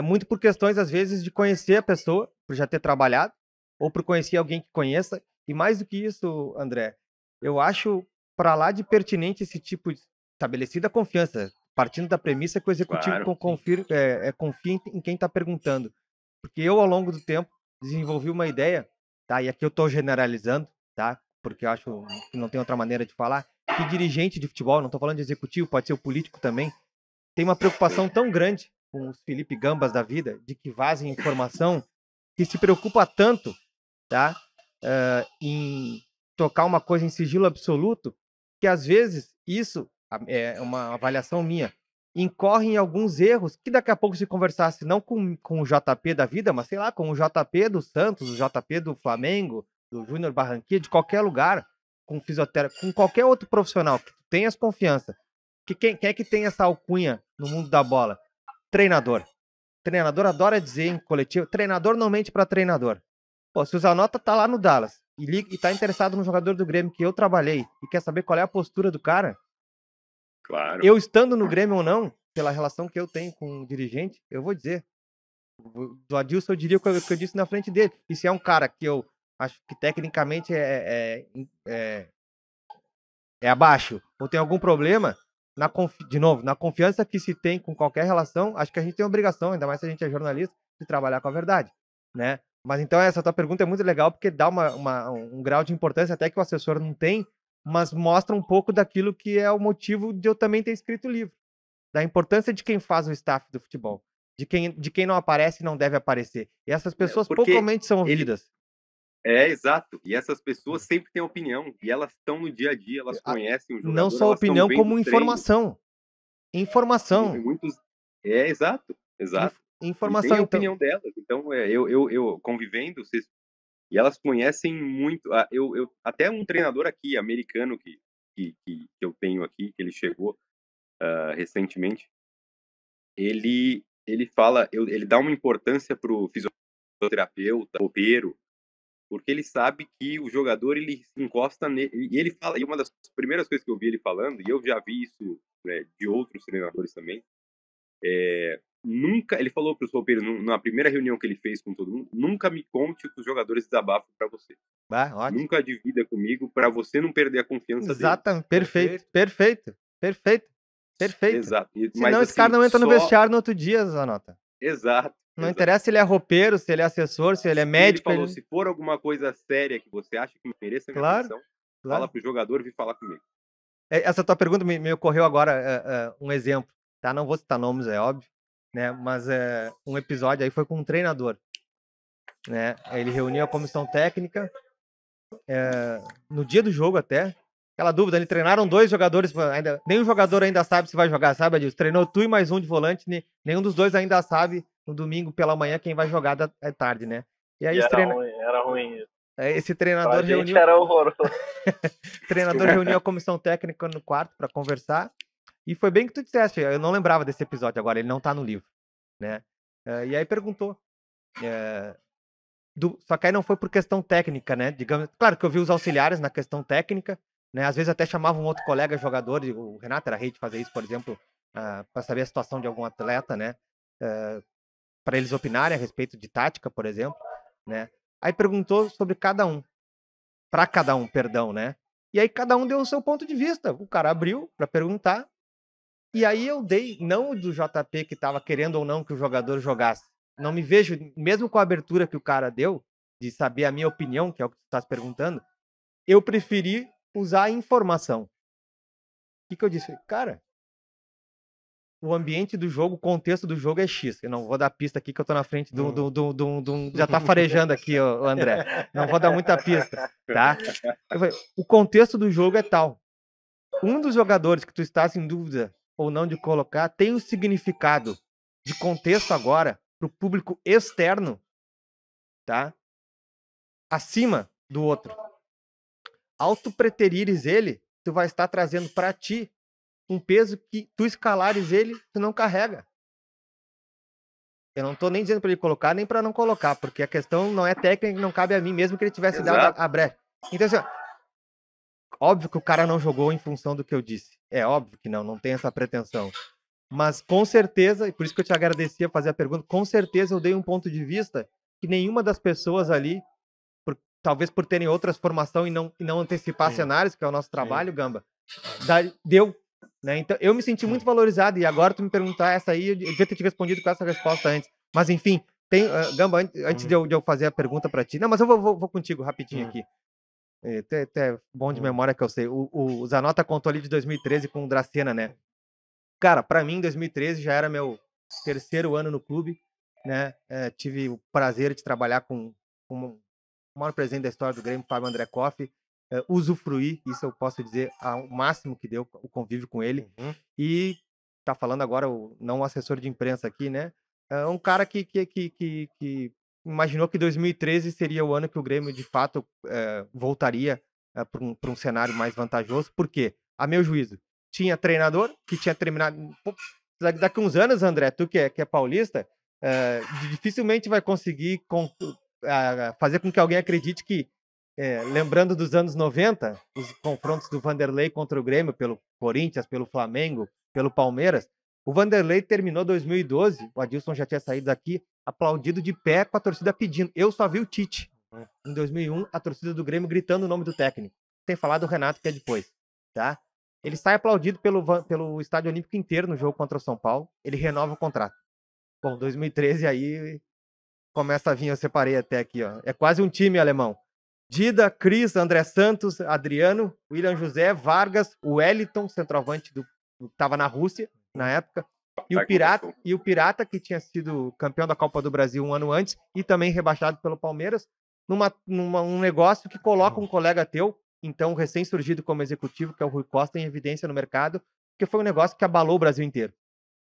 Muito por questões, às vezes, de conhecer a pessoa, por já ter trabalhado, ou por conhecer alguém que conheça, e mais do que isso, André, eu acho para lá de pertinente esse tipo de estabelecida confiança, partindo da premissa que o executivo Claro. confia em quem está perguntando. Porque eu, ao longo do tempo, desenvolvi uma ideia, tá? E aqui eu estou generalizando, tá? Porque eu acho que não tem outra maneira de falar, que dirigente de futebol, não estou falando de executivo, pode ser o político também, tem uma preocupação tão grande com os Felipe Gambas da vida, de que vazem informação, que se preocupa tanto, tá? Em tocar uma coisa em sigilo absoluto, que às vezes isso é uma avaliação minha, incorre em alguns erros que daqui a pouco se conversasse não com o JP da vida, mas sei lá, com o JP do Santos, o JP do Flamengo, do Júnior Barranquilla, de qualquer lugar, com fisioterapeuta, com qualquer outro profissional que tu tenhas confiança. Que quem é que tem essa alcunha no mundo da bola? Treinador. Treinador adora dizer em coletivo, treinador não mente para treinador. Pô, se o Zanota tá lá no Dallas e tá interessado no jogador do Grêmio que eu trabalhei e quer saber qual é a postura do cara, claro. Eu estando no Grêmio ou não, pela relação que eu tenho com o dirigente, eu vou dizer. Do Adilson eu diria o que eu disse na frente dele. E se é um cara que eu acho que tecnicamente é abaixo ou tem algum problema, de novo, na confiança que se tem com qualquer relação, acho que a gente tem obrigação, ainda mais se a gente é jornalista, de trabalhar com a verdade, né? Mas então essa tua pergunta é muito legal porque dá um grau de importância até que o assessor não tem, mas mostra um pouco daquilo que é o motivo de eu também ter escrito o livro, da importância de quem faz o staff do futebol, de quem não aparece e não deve aparecer. E essas pessoas poucamente são ouvidas. Exato. E essas pessoas sempre têm opinião. E elas estão no dia a dia, elas conhecem o jogador. Não só opinião, como informação. Informação. Exato. Informação. E tem a opinião delas. Então, eu convivendo, e elas conhecem muito. Até um treinador aqui, americano, que eu tenho aqui, que ele chegou recentemente, ele fala, ele dá uma importância pro fisioterapeuta, roupeiro, porque ele sabe que o jogador ele se encosta nele, e ele fala, e uma das primeiras coisas que eu vi ele falando, e eu já vi isso, né, de outros treinadores também, Nunca, ele falou pro Roupeiro, na primeira reunião que ele fez com todo mundo, nunca me conte o que os jogadores desabafam pra você. Ótimo. Nunca divida comigo pra você não perder a confiança deles. Exatamente, perfeito. Exato. Senão esse cara não entra no vestiário no outro dia, Zanota. Exato. Não interessa se ele é roupeiro, se ele é assessor, se ele é médico. Ele falou, se for alguma coisa séria que você acha que mereça minha atenção, fala pro jogador vir falar comigo. Essa tua pergunta me ocorreu agora um exemplo, tá? Não vou citar nomes, é óbvio, né? Mas um episódio aí foi com um treinador, né? Ele reuniu a comissão técnica no dia do jogo até. Aquela dúvida, eles treinaram 2 jogadores, nenhum jogador ainda sabe se vai jogar, sabe, Adilson? Treinou tu e mais um de volante, nenhum dos 2 ainda sabe no domingo pela manhã quem vai jogar à tarde, né? E aí era ruim isso. Esse treinador pra gente era horroroso. O treinador reuniu a comissão técnica no quarto para conversar e foi bem que tu disseste, eu não lembrava desse episódio agora, ele não tá no livro, né? E aí perguntou, só que aí não foi por questão técnica, né? Digamos, claro que eu vi os auxiliares na questão técnica, né? Às vezes até chamavam um outro colega jogador, o Renato era rei de fazer isso, por exemplo, para saber a situação de algum atleta, né? Para eles opinarem a respeito de tática, por exemplo, né? Aí perguntou sobre para cada um, perdão, né? E aí cada um deu o seu ponto de vista. O cara abriu para perguntar. E aí eu dei, não o do JP que estava querendo ou não que o jogador jogasse. Não me vejo, mesmo com a abertura que o cara deu, de saber a minha opinião, que é o que tu estás perguntando, eu preferi usar a informação. O que eu disse? Cara, o ambiente do jogo, o contexto do jogo é X. Eu não vou dar pista aqui que eu tô na frente já tá farejando aqui, o André. Não vou dar muita pista, tá? Eu falei, o contexto do jogo é tal. Um dos jogadores que tu estás em dúvida ou não de colocar tem um significado de contexto agora pro público externo, tá? Acima do outro. Ao tu preterires ele, tu vai estar trazendo para ti um peso que tu escalares ele, tu não carrega. Eu não tô nem dizendo para ele colocar, nem para não colocar, porque a questão não é técnica, não cabe a mim, mesmo que ele tivesse dado a brecha. Então, assim, óbvio que o cara não jogou em função do que eu disse. É óbvio que não tem essa pretensão. Mas com certeza, e por isso que eu te agradecia fazer a pergunta, com certeza eu dei um ponto de vista que nenhuma das pessoas ali, talvez por terem outras formações e não antecipar cenários, que é o nosso trabalho, Gamba, deu. Né? Então, eu me senti muito valorizado, e agora tu me perguntar essa aí, eu devia ter te respondido com essa resposta antes. Mas enfim, Gamba, antes de eu fazer a pergunta para ti, não, mas eu vou contigo rapidinho aqui. Até bom de memória que eu sei. O Zanota contou ali de 2013 com o Dracena, né? Cara, para mim, 2013 já era meu 3º ano no clube, né? Tive o prazer de trabalhar com o maior presidente da história do Grêmio, Fábio André Koff. Usufruir, isso eu posso dizer, ao máximo que deu o convívio com ele. E tá falando agora não o assessor de imprensa aqui, né? Um cara que imaginou que 2013 seria o ano que o Grêmio, de fato, voltaria para um cenário mais vantajoso. Por quê? A meu juízo, tinha treinador que tinha terminado... Pô, daqui uns anos, André, tu que é paulista, dificilmente vai conseguir fazer com que alguém acredite que lembrando dos anos 90, os confrontos do Vanderlei contra o Grêmio, pelo Corinthians, pelo Flamengo, pelo Palmeiras, o Vanderlei terminou 2012, o Adilson já tinha saído daqui, aplaudido de pé com a torcida pedindo. Eu só vi o Tite. Em 2001, a torcida do Grêmio gritando o nome do técnico. Sem falar do Renato, que é depois. Tá? Ele sai aplaudido pelo Estádio Olímpico inteiro no jogo contra o São Paulo. Ele renova o contrato. Bom, 2013 aí começa a vir, eu separei até aqui, ó. É quase um time alemão. Dida, Cris, André Santos, Adriano, William José, Vargas, o Wellington, centroavante que estava na Rússia na época, e o Pirata, que tinha sido campeão da Copa do Brasil um ano antes e também rebaixado pelo Palmeiras, num negócio que coloca um colega teu, então recém-surgido como executivo, que é o Rui Costa, em evidência no mercado, porque foi um negócio que abalou o Brasil inteiro.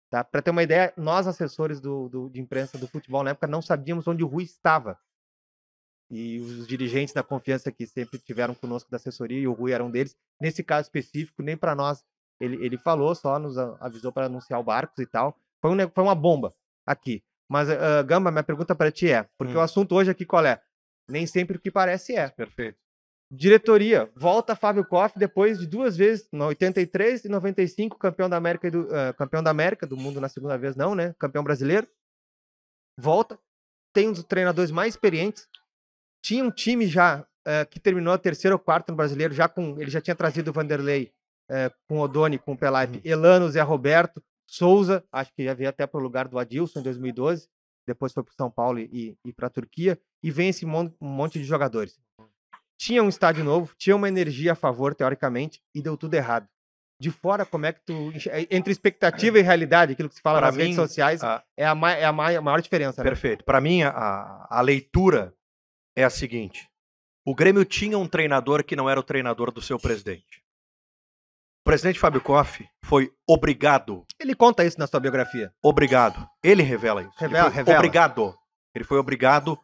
Tá? Para ter uma ideia, nós, assessores de imprensa do futebol na época, não sabíamos onde o Rui estava. E os dirigentes da confiança que sempre tiveram conosco da assessoria, e o Rui era um deles, nesse caso específico, nem para nós ele falou, só nos avisou para anunciar o Barcos e tal. Foi uma bomba aqui. Mas, Gamba, minha pergunta para ti porque o assunto hoje aqui qual é? Nem sempre o que parece é. Perfeito. Diretoria, volta Fábio Koff depois de 2 vezes, no 83 e 95, campeão da América do mundo na segunda vez, não, né? Campeão brasileiro. Volta, tem um dos treinadores mais experientes. Tinha um time já que terminou a terceira ou quarta no brasileiro, ele já tinha trazido o Vanderlei com o Odoni, com o Pelaipe, Elano, Zé Roberto, Souza, acho que já veio até para o lugar do Adilson em 2012, depois foi para São Paulo e para a Turquia, e vem esse um monte de jogadores. Tinha um estádio novo, tinha uma energia a favor, teoricamente, e deu tudo errado. De fora, como é que tu... Entre expectativa e realidade, aquilo que se fala nas redes sociais, é a maior diferença. Né? Perfeito. Para mim, a leitura é a seguinte. O Grêmio tinha um treinador que não era o treinador do seu presidente. O presidente Fábio Koff foi obrigado... Ele conta isso na sua biografia. Obrigado. Ele revela isso. Revela. Obrigado. Ele foi obrigado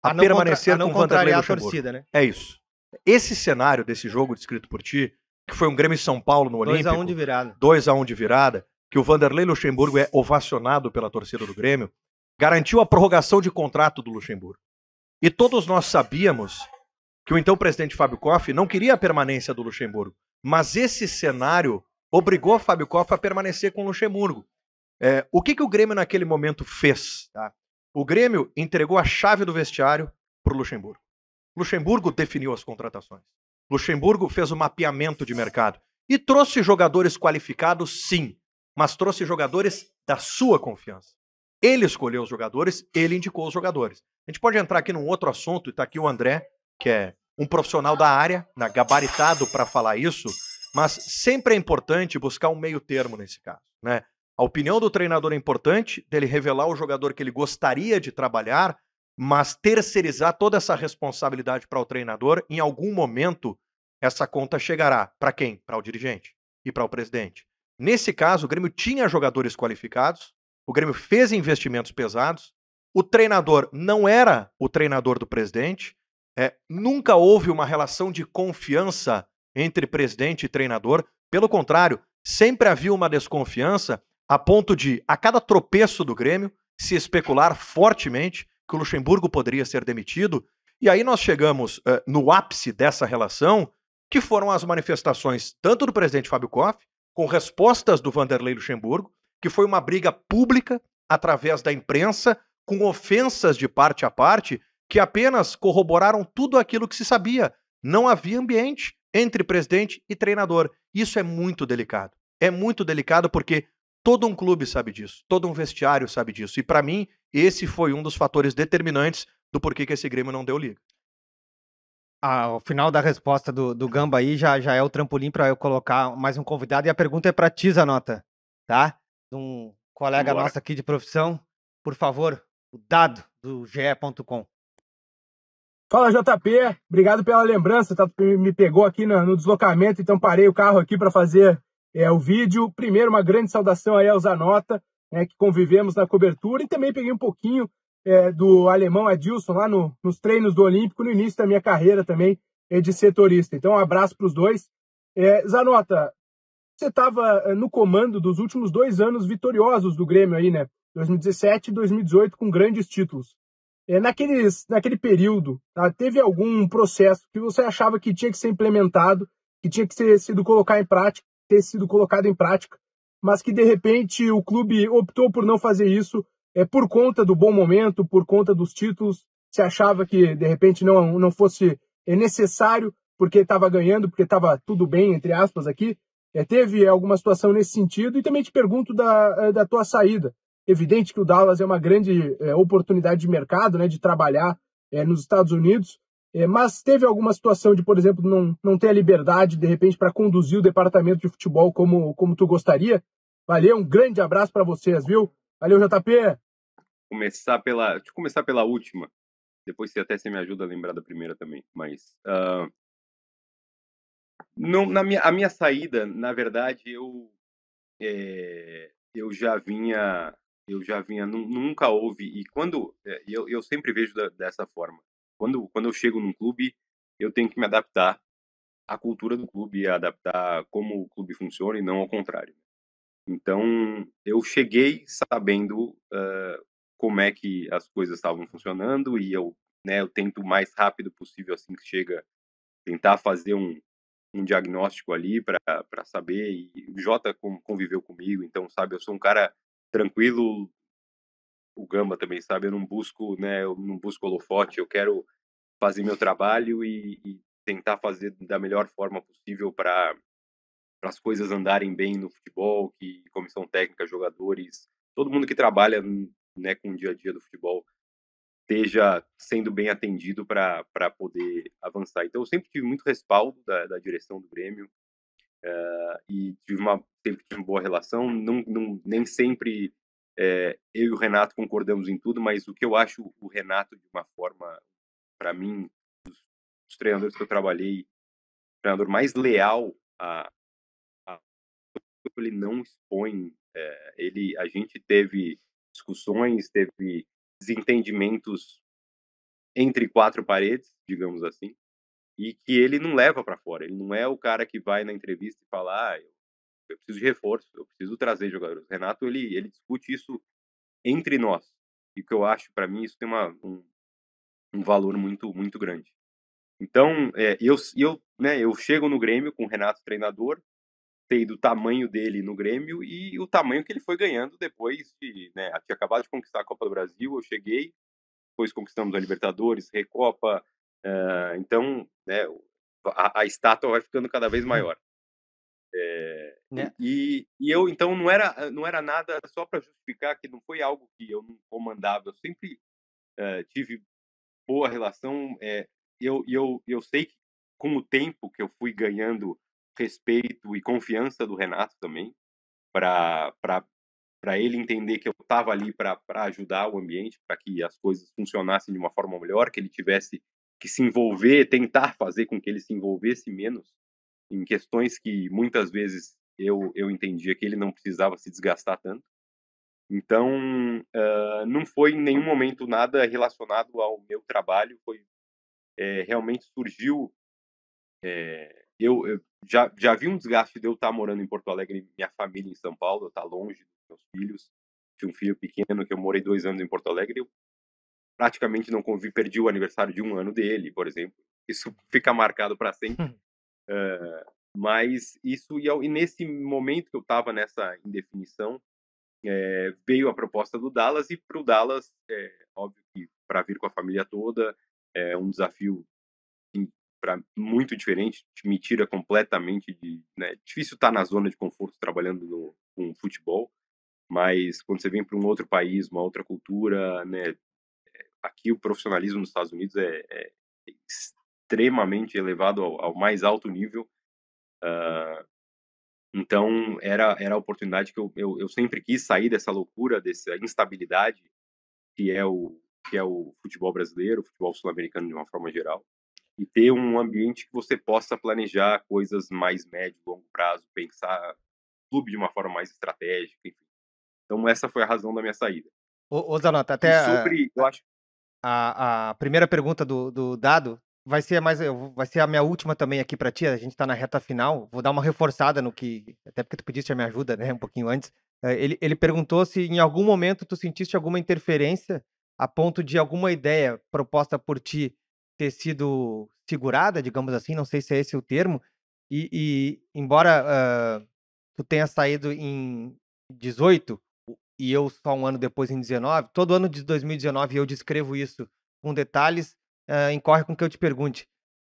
a permanecer com o Vanderlei Luxemburgo. Torcida, né? É isso. Esse cenário desse jogo descrito por ti, que foi um Grêmio e São Paulo no Olímpico. 2-1 de virada. 2-1 de virada, que o Vanderlei Luxemburgo é ovacionado pela torcida do Grêmio, garantiu a prorrogação de contrato do Luxemburgo. E todos nós sabíamos que o então presidente Fábio Koff não queria a permanência do Luxemburgo, mas esse cenário obrigou Fábio Koff a permanecer com o Luxemburgo. O que o Grêmio naquele momento fez? Tá? O Grêmio entregou a chave do vestiário para o Luxemburgo. Luxemburgo definiu as contratações. Luxemburgo fez o mapeamento de mercado. E trouxe jogadores qualificados, sim, mas trouxe jogadores da sua confiança. Ele escolheu os jogadores, ele indicou os jogadores. A gente pode entrar aqui num outro assunto, e está aqui o André, que é um profissional da área, gabaritado para falar isso, mas sempre é importante buscar um meio termo nesse caso. Né? A opinião do treinador é importante, dele revelar o jogador que ele gostaria de trabalhar, mas terceirizar toda essa responsabilidade para o treinador, em algum momento, essa conta chegará. Para quem? Para o dirigente e para o presidente. Nesse caso, o Grêmio tinha jogadores qualificados, o Grêmio fez investimentos pesados, o treinador não era o treinador do presidente, nunca houve uma relação de confiança entre presidente e treinador, pelo contrário, sempre havia uma desconfiança a ponto de, a cada tropeço do Grêmio, se especular fortemente que o Luxemburgo poderia ser demitido, e aí nós chegamos no ápice dessa relação, que foram as manifestações tanto do presidente Fábio Koff, com respostas do Vanderlei Luxemburgo, que foi uma briga pública através da imprensa, com ofensas de parte a parte, que apenas corroboraram tudo aquilo que se sabia. Não havia ambiente entre presidente e treinador. Isso é muito delicado. É muito delicado porque todo um clube sabe disso, todo um vestiário sabe disso. E para mim, esse foi um dos fatores determinantes do porquê que esse Grêmio não deu liga. O final da resposta do Gamba aí já é o trampolim para eu colocar mais um convidado. E a pergunta é para ti, Zanota, tá? Um colega nosso aqui de profissão. Por favor, o dado do ge.com. Fala, JP. Obrigado pela lembrança. Tá? Me pegou aqui no deslocamento, então parei o carro aqui para fazer o vídeo. Primeiro, uma grande saudação aí ao Zanota, que convivemos na cobertura, e também peguei um pouquinho do alemão Adilson lá nos treinos do Olímpico, no início da minha carreira também de setorista. Então, um abraço para os dois. Zanota, você estava no comando dos últimos 2 anos vitoriosos do Grêmio aí, né? 2017 e 2018, com grandes títulos. Naquele período, tá, teve algum processo que você achava que tinha que ser implementado, que tinha que ter sido colocado em prática, mas que de repente o clube optou por não fazer isso por conta do bom momento, por conta dos títulos? Você achava que de repente não fosse necessário porque estava ganhando, porque estava tudo bem, entre aspas, aqui? Teve alguma situação nesse sentido? E também te pergunto da tua saída. Evidente que o Dallas é uma grande oportunidade de mercado, né, de trabalhar nos Estados Unidos, mas teve alguma situação de, por exemplo, não ter a liberdade, de repente, para conduzir o departamento de futebol como tu gostaria? Valeu, um grande abraço para vocês, viu? Valeu, JP! Deixa eu começar pela última, depois você me ajuda a lembrar da primeira também, mas... a minha saída, na verdade, eu já vinha, nunca houve, e quando, eu sempre vejo dessa forma, quando eu chego num clube, eu tenho que me adaptar à cultura do clube, adaptar como o clube funciona e não ao contrário. Então, eu cheguei sabendo como é que as coisas estavam funcionando, e eu tento o mais rápido possível, assim que chega tentar fazer um diagnóstico ali para saber. E o Jota conviveu comigo, então, sabe, eu sou um cara tranquilo. O Gamba também, sabe, eu não busco, né, eu não busco holofote, eu quero fazer meu trabalho e tentar fazer da melhor forma possível para as coisas andarem bem no futebol, que comissão técnica, jogadores, todo mundo que trabalha, né, com o dia a dia do futebol esteja sendo bem atendido para poder avançar. Então eu sempre tive muito respaldo da direção do Grêmio, e sempre tive uma boa relação. Nem sempre eu e o Renato concordamos em tudo, mas o que eu acho o Renato, de uma forma, para mim, dos treinadores que eu trabalhei, o treinador mais leal a ele não expõe. A gente teve discussões, teve desentendimentos entre quatro paredes, digamos assim, e que ele não leva para fora. Ele não é o cara que vai na entrevista e fala: eu preciso de reforço, eu preciso trazer jogadores. O Renato, ele discute isso entre nós. E o que eu acho, para mim, isso tem um valor muito, muito grande. Então, eu chego no Grêmio com o Renato treinador, sei do tamanho dele no Grêmio e o tamanho que ele foi ganhando depois de, né, tinha acabado de conquistar a Copa do Brasil, eu cheguei, depois conquistamos a Libertadores, Recopa, então, né, a estátua vai ficando cada vez maior. Né? E eu, então, não era nada só para justificar que não foi algo que eu não comandava, eu sempre tive boa relação. Eu sei que com o tempo que eu fui ganhando respeito e confiança do Renato também, para ele entender que eu estava ali para ajudar o ambiente, para que as coisas funcionassem de uma forma melhor, que ele tivesse que se envolver, tentar fazer com que ele se envolvesse menos em questões que muitas vezes eu entendia que ele não precisava se desgastar tanto. Então, não foi em nenhum momento nada relacionado ao meu trabalho, foi realmente surgiu. Eu já vi um desgaste de eu estar morando em Porto Alegre, minha família em São Paulo, eu estar longe dos meus filhos. Tinha um filho pequeno que eu morei 2 anos em Porto Alegre, eu praticamente não convivi, perdi o aniversário de 1 ano dele, por exemplo. Isso fica marcado para sempre. Mas isso, e nesse momento que eu estava nessa indefinição, veio a proposta do Dallas, e para o Dallas, óbvio que para vir com a família toda, é um desafio muito diferente, me tira completamente de, né, difícil estar na zona de conforto trabalhando com futebol, mas quando você vem para um outro país, uma outra cultura, né, aqui o profissionalismo nos Estados Unidos é extremamente elevado ao mais alto nível. Então era a oportunidade que eu sempre quis sair dessa loucura, dessa instabilidade que é o futebol brasileiro, o futebol sul-americano de uma forma geral, e ter um ambiente que você possa planejar coisas mais médio, longo prazo, pensar clube de uma forma mais estratégica, enfim. Então essa foi a razão da minha saída. Ô Zanota, E até sobre, eu acho, a primeira pergunta do Dado vai ser vai ser a minha última também aqui para ti. A gente tá na reta final. Vou dar uma reforçada no que, até porque tu pediste a minha ajuda, né, um pouquinho antes. Ele perguntou se em algum momento tu sentiste alguma interferência a ponto de alguma ideia proposta por ti ter sido segurada, digamos assim, não sei se é esse o termo. Embora tu tenha saído em 18 e eu só um ano depois em 19, todo ano de 2019 eu descrevo isso com detalhes, incorre com que eu te pergunte: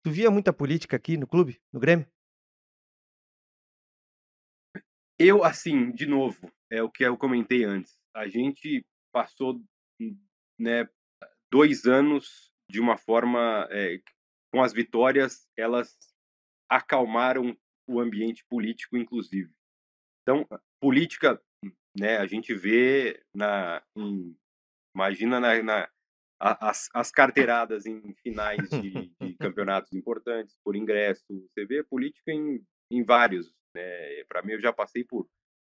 tu via muita política aqui no clube, no Grêmio? eu, assim, de novo, é o que eu comentei antes. A gente passou, né, 2 anos de uma forma, com as vitórias, elas acalmaram o ambiente político, inclusive. Então, política, né, a gente vê imagina as carteiradas em finais de campeonatos importantes por ingresso. Você vê política em vários, né? Para mim, eu já passei por,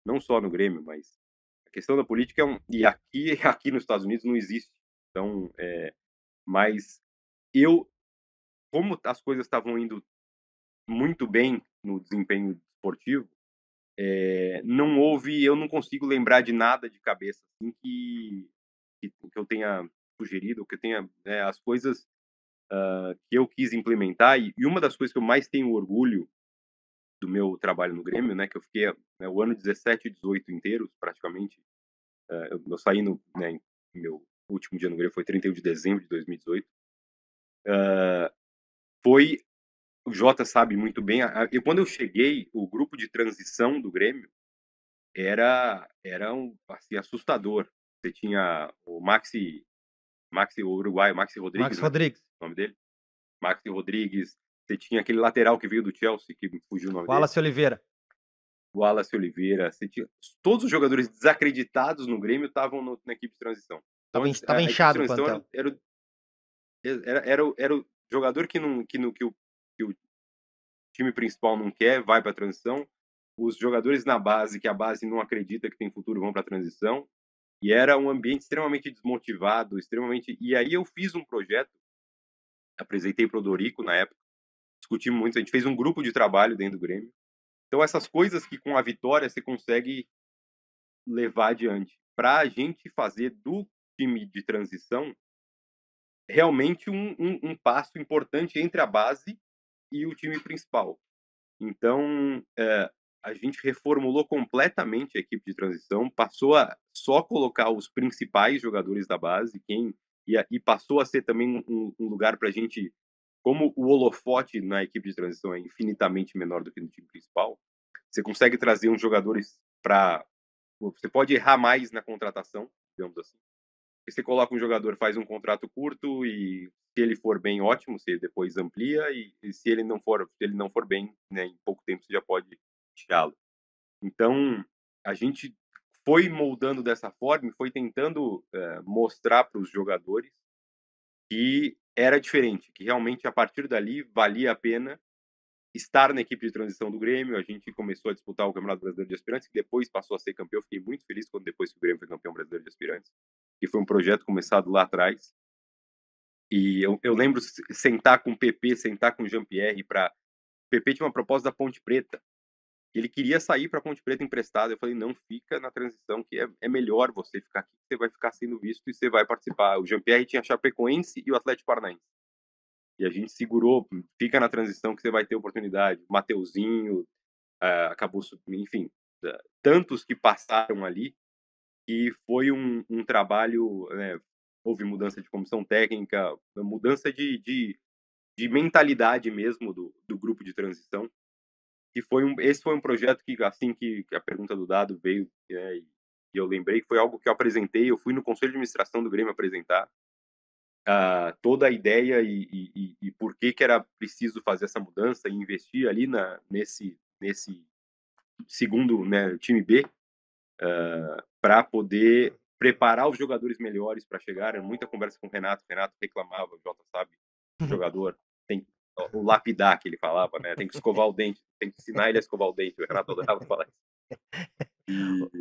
não só no Grêmio, mas a questão da política e aqui aqui nos Estados Unidos não existe. Então, mas eu, como as coisas estavam indo muito bem no desempenho esportivo, eu não consigo lembrar de nada de cabeça assim que eu tenha sugerido, que eu tenha, as coisas que eu quis implementar, e uma das coisas que eu mais tenho orgulho do meu trabalho no Grêmio, né, que eu fiquei, né, o ano 17 e 18 inteiros, praticamente. Eu saí né, meu último dia no Grêmio foi 31 de dezembro de 2018. Foi, o Jota sabe muito bem, e quando eu cheguei, o grupo de transição do Grêmio era assim, assustador. Você tinha o Maxi, o uruguaio, Maxi Rodrigues, Max né, Rodrigues, o nome dele? Maxi Rodrigues. Você tinha aquele lateral que veio do Chelsea, que me fugiu o nome dele. Wallace Oliveira. O Wallace Oliveira. Você tinha, todos os jogadores desacreditados no Grêmio estavam na equipe de transição. Então, Tava a equipe de inchado o transição plantel. era o jogador que o time principal não quer, vai para a transição. Os jogadores na base, que a base não acredita que tem futuro, vão para a transição. E era um ambiente extremamente desmotivado, extremamente. E aí eu fiz um projeto, apresentei para o Dorico na época, discutimos muito, a gente fez um grupo de trabalho dentro do Grêmio. Então essas coisas que com a vitória você consegue levar adiante, para a gente fazer do time de transição realmente um passo importante entre a base e o time principal. Então, a gente reformulou completamente a equipe de transição, passou a só colocar os principais jogadores da base, e passou a ser também um lugar para a gente, como o holofote na equipe de transição é infinitamente menor do que no time principal, você consegue trazer uns jogadores para... Você pode errar mais na contratação, digamos assim. Você coloca um jogador, faz um contrato curto e se ele for bem, ótimo, você depois amplia, e se ele não for bem, né, em pouco tempo você já pode tirá-lo. Então, a gente foi moldando dessa forma e foi tentando mostrar para os jogadores que era diferente, que realmente a partir dali valia a pena estar na equipe de transição do Grêmio. A gente começou a disputar o Campeonato Brasileiro de Aspirantes, que depois passou a ser campeão. Fiquei muito feliz quando depois que o Grêmio foi campeão brasileiro de Aspirantes, que foi um projeto começado lá atrás. E eu lembro sentar com o PP, sentar com o Jean-Pierre, o PP tinha uma proposta da Ponte Preta. Ele queria sair para a Ponte Preta emprestado. Eu falei, não, fica na transição, que é melhor você ficar aqui, você vai ficar sendo visto e você vai participar. O Jean-Pierre tinha a Chapecoense e o Atlético Paranaense. E a gente segurou, fica na transição que você vai ter oportunidade. Mateuzinho, acabou, enfim, tantos que passaram ali, e foi um trabalho, né, houve mudança de comissão técnica, mudança de mentalidade mesmo do grupo de transição, que esse foi um projeto que, assim que a pergunta do Dado veio, e eu lembrei que foi algo que eu apresentei, eu fui no Conselho de Administração do Grêmio apresentar toda a ideia e por que era preciso fazer essa mudança e investir ali nesse segundo, né, time B, para poder preparar os jogadores melhores para chegar. Era muita conversa com o Renato reclamava, o Jota sabe, o jogador tem o lapidar, que ele falava, né, tem que escovar o dente, tem que ensinar ele a escovar o dente, o Renato adorava falar isso.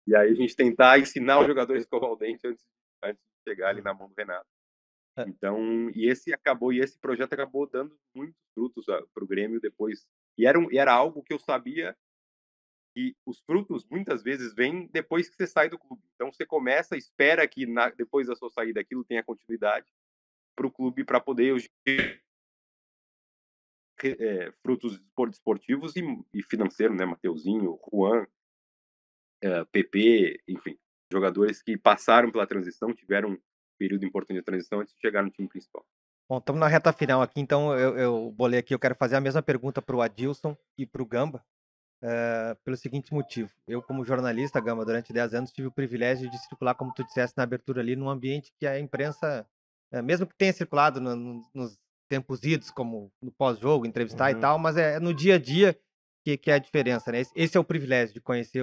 E aí a gente tentar ensinar o jogador a escovar o dente antes de chegar ali na mão do Renato. Então, e esse projeto acabou dando muitos frutos para o Grêmio depois. E era algo que eu sabia que os frutos muitas vezes vêm depois que você sai do clube. Então você começa, espera que depois da sua saída aquilo tenha continuidade para o clube, para poder frutos esportivos e financeiros, né? Mateuzinho, Juan, PP, enfim, jogadores que passaram pela transição, tiveram um período importante de transição antes de chegar no time principal. Bom, estamos na reta final aqui, então eu bolei aqui, eu quero fazer a mesma pergunta para o Adilson e para o Gamba, pelo seguinte motivo. Eu, como jornalista, Gamba, durante 10 anos, tive o privilégio de circular, como tu disseste na abertura ali, num ambiente que a imprensa, mesmo que tenha circulado nos tempos idos, como no pós-jogo, entrevistar e tal, mas é no dia a dia que é a diferença, né? Esse é o privilégio de conhecer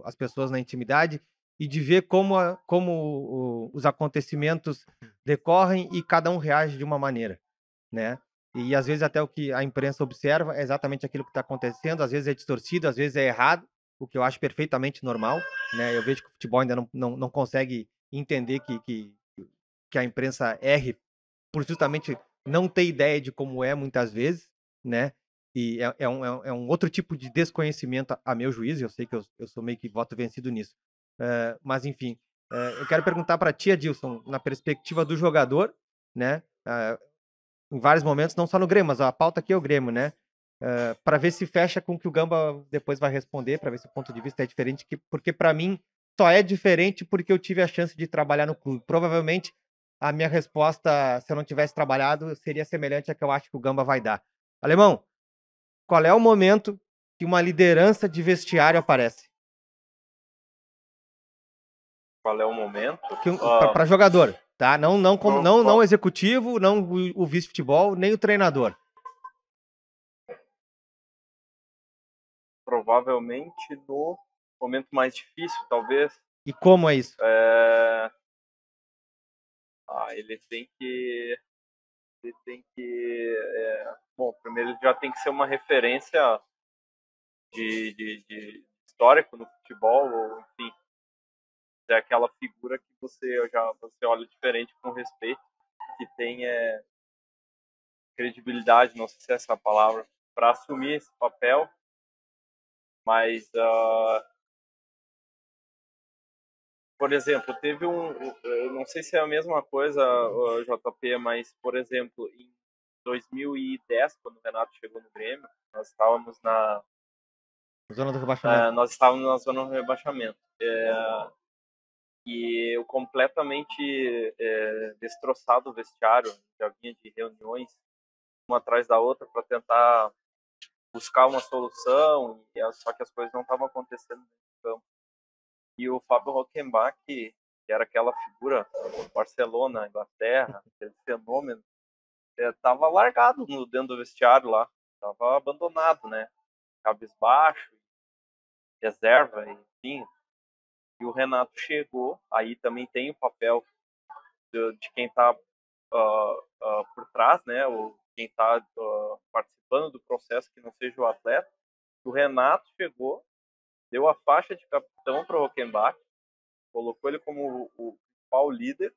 as pessoas na intimidade e de ver como os acontecimentos decorrem e cada um reage de uma maneira, né? E às vezes até o que a imprensa observa é exatamente aquilo que está acontecendo, às vezes é distorcido, às vezes é errado, o que eu acho perfeitamente normal, né? Eu vejo que o futebol ainda não consegue entender que a imprensa erre por justamente não ter ideia de como é muitas vezes, né? E é um outro tipo de desconhecimento a meu juízo, eu sei que eu sou meio que voto vencido nisso. Mas enfim, eu quero perguntar para ti, Adilson, na perspectiva do jogador, né? em vários momentos, não só no Grêmio, mas a pauta aqui é o Grêmio, né? Para ver se fecha com o que o Gamba depois vai responder, para ver se o ponto de vista é diferente, porque para mim só é diferente porque eu tive a chance de trabalhar no clube. Provavelmente a minha resposta, se eu não tivesse trabalhado, seria semelhante à que eu acho que o Gamba vai dar. Alemão, qual é o momento que uma liderança de vestiário aparece? Qual é o momento? Para jogador, tá? Não executivo, não o vice-futebol, nem o treinador. Provavelmente no momento mais difícil, talvez. E como é isso? Ele tem que... Bom, primeiro ele já tem que ser uma referência de histórico no futebol, ou enfim, é aquela figura que você olha diferente com respeito, que tem credibilidade, não sei se é essa a palavra, para assumir esse papel, mas por exemplo, teve eu não sei se é a mesma coisa, JP, mas por exemplo, em 2010, quando o Renato chegou no Grêmio, nós estávamos na zona do rebaixamento. Nós estávamos na zona do rebaixamento. E eu completamente destroçado o vestiário, já vinha de reuniões uma atrás da outra para tentar buscar uma solução, só que as coisas não estavam acontecendo no campo. E o Fábio Rockenbach, que era aquela figura Barcelona, Inglaterra, aquele fenômeno, estava largado dentro do vestiário lá, estava abandonado, né? Cabisbaixo, reserva, enfim. E o Renato chegou, aí também tem o papel de quem está por trás, né? Quem está participando do processo que não seja o atleta. O Renato chegou, deu a faixa de capitão para o Rockenbach, colocou ele como o principal líder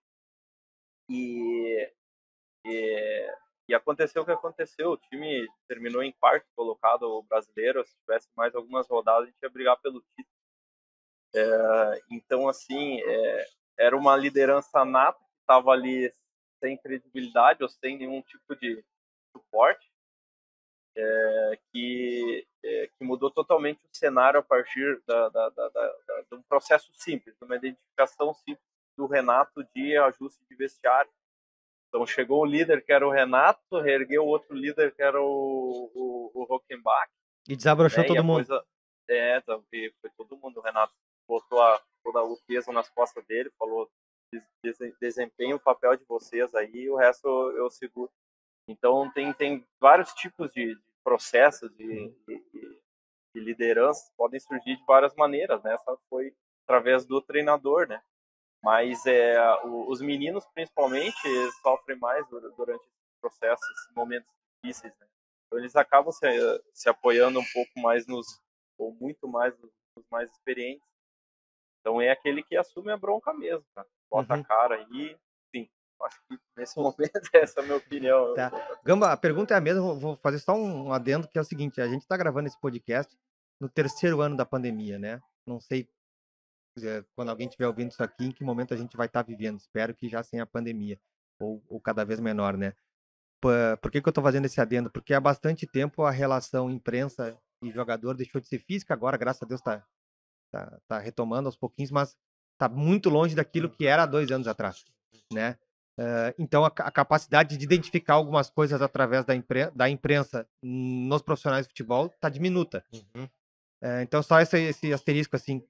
e aconteceu o que aconteceu. O time terminou em quarto colocado, o brasileiro. Se tivesse mais algumas rodadas, a gente ia brigar pelo título. Então, assim, era uma liderança nata que estava ali sem credibilidade ou sem nenhum tipo de suporte, que mudou totalmente o cenário a partir de um processo simples, de uma identificação simples do Renato de ajuste de vestiário. Então, chegou o líder, que era o Renato, reergueu o outro líder, que era o Rockenbach. E desabrochou todo mundo. Foi todo mundo. O Renato botou todo o peso nas costas dele, falou: desempenhe o papel de vocês aí, o resto eu seguro. Então tem vários tipos de processos de liderança, podem surgir de várias maneiras, né? Essa foi através do treinador, né? Mas os meninos, principalmente, sofrem mais durante esse processo, esses momentos difíceis, né? Então eles acabam se apoiando um pouco mais ou muito mais nos mais experientes. Então é aquele que assume a bronca mesmo, cara. Bota a cara aí, sim. Acho que nesse momento essa é a minha opinião. Tá. Gamba, a pergunta é a mesma, vou fazer só um adendo, que é o seguinte: a gente está gravando esse podcast no 3º ano da pandemia, né? Não sei quando alguém estiver ouvindo isso aqui, em que momento a gente vai estar vivendo. Espero que já sem a pandemia, ou cada vez menor, né? Por que eu estou fazendo esse adendo? Porque há bastante tempo a relação imprensa e jogador deixou de ser física, agora, graças a Deus, tá retomando aos pouquinhos, mas está muito longe daquilo que era há 2 anos atrás, né? Então, a capacidade de identificar algumas coisas através da imprensa nos profissionais de futebol está diminuta. Então, só esse asterisco, assim,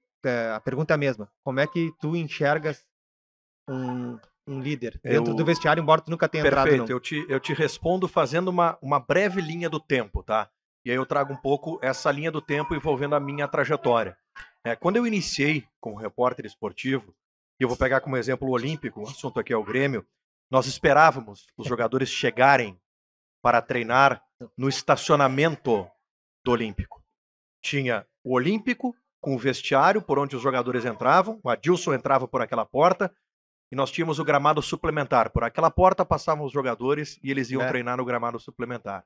a pergunta é a mesma. Como é que tu enxergas um líder dentro do vestiário, embora tu nunca tenha entrado? Perfeito, eu te respondo fazendo uma breve linha do tempo, tá? E aí eu trago um pouco essa linha do tempo envolvendo a minha trajetória. Quando eu iniciei como repórter esportivo, e eu vou pegar como exemplo o Olímpico, o assunto aqui é o Grêmio, nós esperávamos os jogadores chegarem para treinar no estacionamento do Olímpico. Tinha o Olímpico com o vestiário por onde os jogadores entravam, o Adilson entrava por aquela porta, e nós tínhamos o gramado suplementar. Por aquela porta passavam os jogadores e eles iam treinar no gramado suplementar.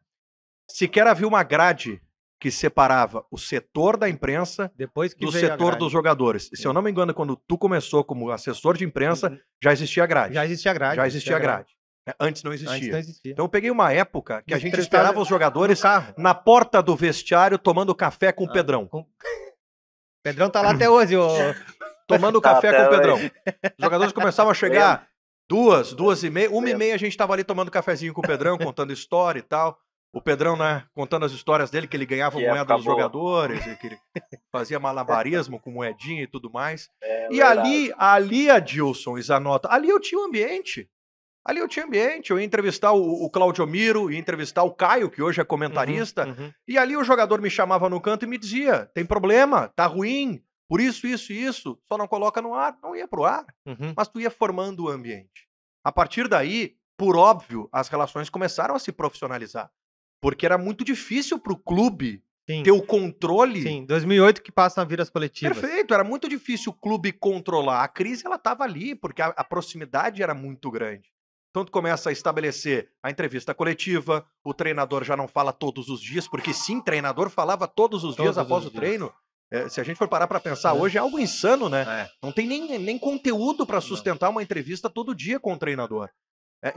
Sequer havia uma grade que separava o setor da imprensa do setor dos jogadores. Se eu não me engano, quando tu começou como assessor de imprensa, já existia grade. Já existia grade. Antes não Antes existia. não existia. Então eu peguei uma época que a gente Entrevistado esperava os jogadores no carro. na porta do vestiário tomando café com o Pedrão. Pedrão tá lá até hoje, Tomando Tá, café até com o Pedrão. hoje. Os jogadores começavam a chegar 2h30, 1h30 a gente tava ali tomando cafezinho com o Pedrão, contando história e tal. O Pedrão, né, contando as histórias dele, que ele ganhava Que moeda época dos boa. jogadores, e que ele fazia malabarismo com moedinha e tudo mais. E Verdade. ali, Adilson e Zanota, ali eu tinha um ambiente. Ali eu tinha ambiente, eu ia entrevistar o Claudio Miro, ia entrevistar o Caio, que hoje é comentarista, e ali o jogador me chamava no canto e me dizia, tem problema, tá ruim, por isso, só não coloca no ar, não ia pro ar, mas tu ia formando o ambiente. A partir daí, por óbvio, as relações começaram a se profissionalizar, porque era muito difícil pro clube ter o controle. Sim, 2008 que passam a vir as coletivas. Perfeito, era muito difícil o clube controlar. A crise, ela tava ali, porque a proximidade era muito grande. Então tu começa a estabelecer a entrevista coletiva, o treinador já não fala todos os dias, porque sim, treinador falava todos os dias após o treino. Se a gente for parar para pensar hoje, é algo insano, né? Não tem nem conteúdo para sustentar uma entrevista todo dia com o treinador.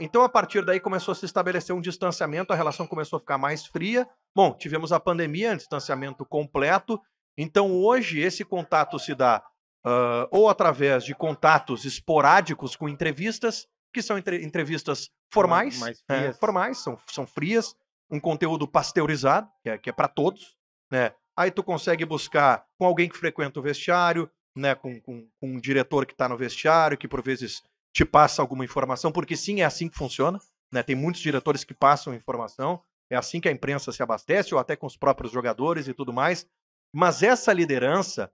Então, a partir daí, começou a se estabelecer um distanciamento, a relação começou a ficar mais fria. Bom, tivemos a pandemia, um distanciamento completo. Então, hoje, esse contato se dá ou através de contatos esporádicos com entrevistas, que são entrevistas formais, mais frias. formais, são frias, um conteúdo pasteurizado, que é para todos, né? Aí tu consegue buscar com alguém que frequenta o vestiário, né? Com um diretor que está no vestiário, que por vezes te passa alguma informação, porque sim, é assim que funciona, né? Tem muitos diretores que passam informação, é assim que a imprensa se abastece, ou até com os próprios jogadores e tudo mais. Mas essa liderança,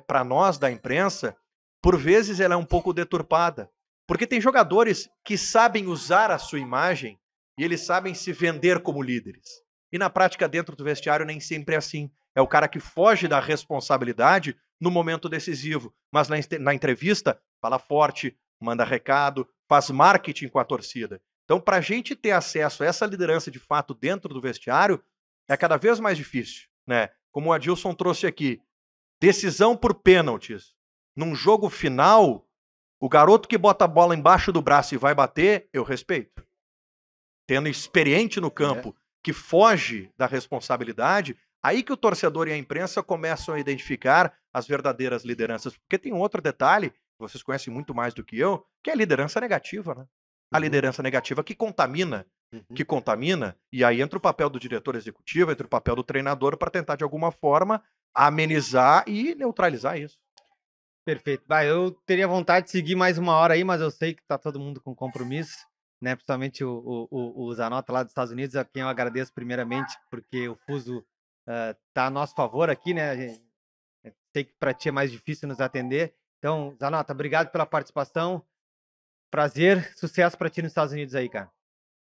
para nós da imprensa, por vezes ela é um pouco deturpada. Porque tem jogadores que sabem usar a sua imagem e eles sabem se vender como líderes. E na prática, dentro do vestiário, nem sempre é assim. É o cara que foge da responsabilidade no momento decisivo. Mas na entrevista, fala forte, manda recado, faz marketing com a torcida. Então, para a gente ter acesso a essa liderança de fato dentro do vestiário, é cada vez mais difícil, né? Como o Adilson trouxe aqui, decisão por pênaltis. Num jogo final, o garoto que bota a bola embaixo do braço e vai bater, eu respeito. Tendo experiente no campo, que foge da responsabilidade, aí que o torcedor e a imprensa começam a identificar as verdadeiras lideranças. Porque tem outro detalhe, que vocês conhecem muito mais do que eu, que é a liderança negativa, né? A liderança negativa que contamina, e aí entra o papel do diretor executivo, entra o papel do treinador para tentar, de alguma forma, amenizar e neutralizar isso. Perfeito. Eu teria vontade de seguir mais uma hora aí, mas eu sei que tá todo mundo com compromisso, né? Principalmente o Zanota lá dos Estados Unidos, a quem eu agradeço primeiramente, porque o fuso tá a nosso favor aqui, né? Sei que para ti é mais difícil nos atender. Então, Zanota, obrigado pela participação. Prazer, sucesso para ti nos Estados Unidos aí, cara.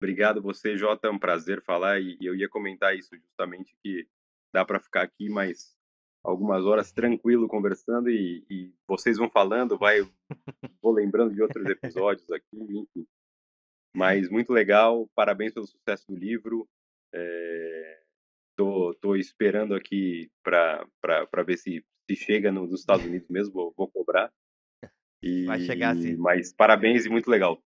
Obrigado você, Jota, é um prazer falar e eu ia comentar isso justamente, que dá para ficar aqui mais algumas horas tranquilo conversando e vocês vão falando, vou lembrando de outros episódios aqui, enfim. Mas muito legal, parabéns pelo sucesso do livro. Tô esperando aqui para ver se chega nos Estados Unidos mesmo, vou cobrar. Vai chegar sim. Mas parabéns e muito legal.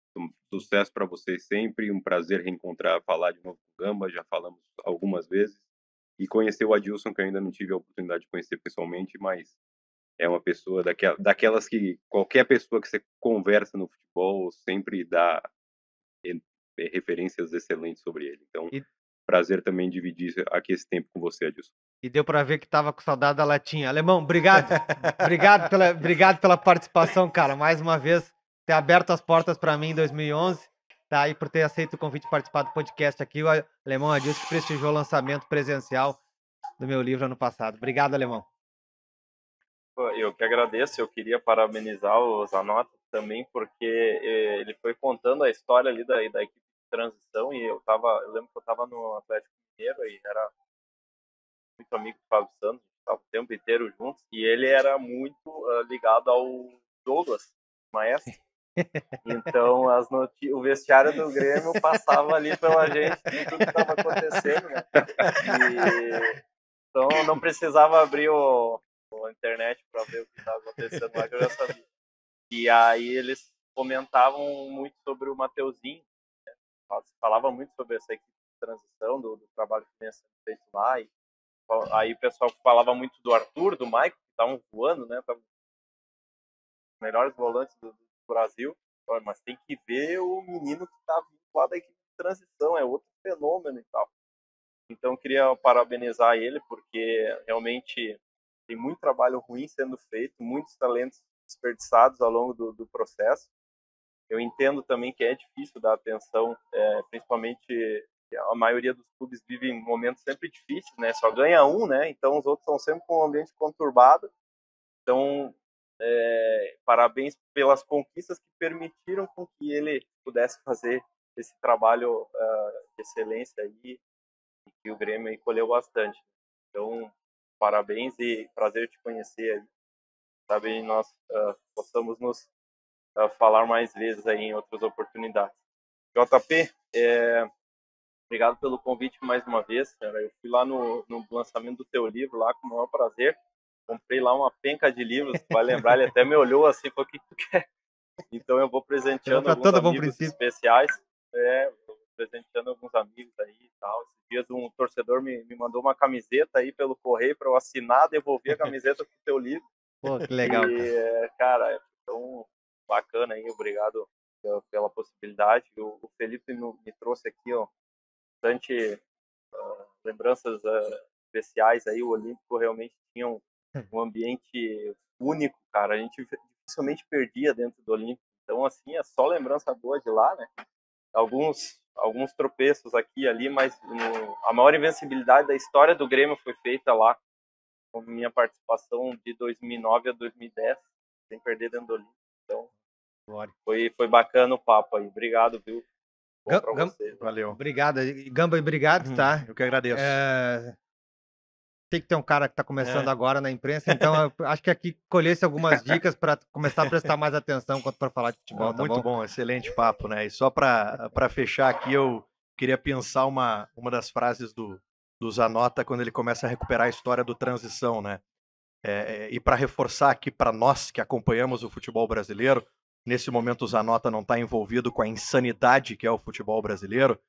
Sucesso para vocês sempre. Um prazer reencontrar, falar de novo com o Gamba. Já falamos algumas vezes. E conhecer o Adilson, que eu ainda não tive a oportunidade de conhecer pessoalmente, mas é uma pessoa daquelas que qualquer pessoa que você conversa no futebol sempre dá referências excelentes sobre ele. Então, prazer também dividir aqui esse tempo com você, Adilson. E deu para ver que tava com saudade da latinha. Alemão, obrigado. obrigado pela participação, cara. Mais uma vez, ter aberto as portas para mim em 2011. Tá aí por ter aceito o convite de participar do podcast aqui. O Alemão Adilson, que prestigiou o lançamento presencial do meu livro ano passado. Obrigado, Alemão. Eu que agradeço. Eu queria parabenizar o Zanota também, porque ele foi contando a história ali da equipe de transição, e eu lembro que eu estava no Atlético Mineiro e era muito amigo do Fábio Santos, estava o tempo inteiro juntos, e ele era muito ligado ao Douglas, maestro. Então o vestiário do Grêmio passava ali pela gente de tudo que estava acontecendo, né? Então não precisava abrir a internet para ver o que estava acontecendo lá, que eu já sabia. E aí eles comentavam muito sobre o Mateuzinho, né? falava muito sobre essa equipe de transição, do trabalho que tinha sendo feito lá, e aí o pessoal falava muito do Arthur, do Maicon, que estavam voando, né, os melhores volantes do Brasil, mas tem que ver o menino que está vinculado da equipe de transição, é outro fenômeno e tal. Então, queria parabenizar ele, porque realmente tem muito trabalho ruim sendo feito, muitos talentos desperdiçados ao longo do processo. Eu entendo também que é difícil dar atenção, principalmente a maioria dos clubes vive momentos sempre difíceis, né? Só ganha um, né? Então, os outros estão sempre com um ambiente conturbado. Então, parabéns pelas conquistas que permitiram com que ele pudesse fazer esse trabalho de excelência aí, e que o Grêmio aí colheu bastante. Então, parabéns e prazer te conhecer aí. Sabe, nós possamos nos falar mais vezes aí em outras oportunidades. JP, obrigado pelo convite mais uma vez, cara. Eu fui lá no lançamento do teu livro lá com o maior prazer. Comprei lá uma penca de livros, vai lembrar, ele até me olhou assim, falou, o que tu quer? Então eu vou presenteando alguns amigos especiais. Vou presenteando alguns amigos aí e tal. Esses dias um torcedor me mandou uma camiseta aí pelo correio para eu assinar, devolver a camiseta pro teu livro. Pô, que legal, cara, é tão bacana aí, obrigado pela possibilidade. O Felipe me trouxe aqui, ó, bastante lembranças especiais aí. O Olímpico realmente tinha um ambiente único, cara. A gente dificilmente perdia dentro do Olímpico. Então, assim, é só lembrança boa de lá, né? Alguns tropeços aqui e ali, mas a maior invencibilidade da história do Grêmio foi feita lá, com minha participação de 2009 a 2010, sem perder dentro do Olímpico. Então, foi bacana o papo aí. Obrigado, viu? Bom pra vocês. Valeu. Obrigado. Gamba, obrigado, tá? Eu que agradeço. Tem que ter um cara que está começando agora na imprensa, então eu acho que aqui colhesse algumas dicas para começar a prestar mais atenção quando for falar de futebol, tá muito bom, excelente papo, né? E só para fechar aqui, eu queria pensar uma das frases do Zanota quando ele começa a recuperar a história do transição, né? E para reforçar aqui para nós que acompanhamos o futebol brasileiro, nesse momento o Zanota não está envolvido com a insanidade que é o futebol brasileiro,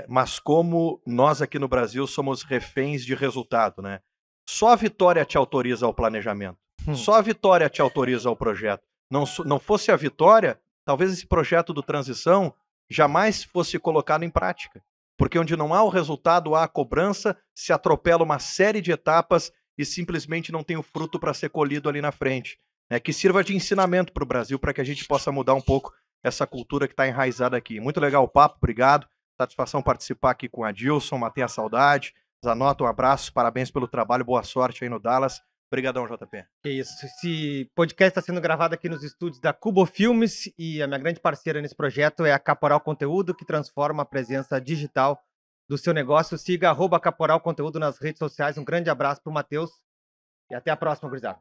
mas como nós aqui no Brasil somos reféns de resultado, né? Só a vitória te autoriza ao planejamento. Só a vitória te autoriza ao projeto. Não fosse a vitória, talvez esse projeto do transição jamais fosse colocado em prática. Porque onde não há o resultado, há a cobrança, se atropela uma série de etapas e simplesmente não tem o fruto para ser colhido ali na frente. Né? Que sirva de ensinamento para o Brasil, para que a gente possa mudar um pouco essa cultura que está enraizada aqui. Muito legal o papo, obrigado. Satisfação participar aqui com a Adilson, matei a saudade. Zanota, um abraço, parabéns pelo trabalho, boa sorte aí no Dallas. Obrigadão, JP. Que isso. Esse podcast está sendo gravado aqui nos estúdios da Cubo Filmes e a minha grande parceira nesse projeto é a Caporal Conteúdo, que transforma a presença digital do seu negócio. Siga @Caporal Conteúdo nas redes sociais. Um grande abraço para o Matheus e até a próxima, gurizada.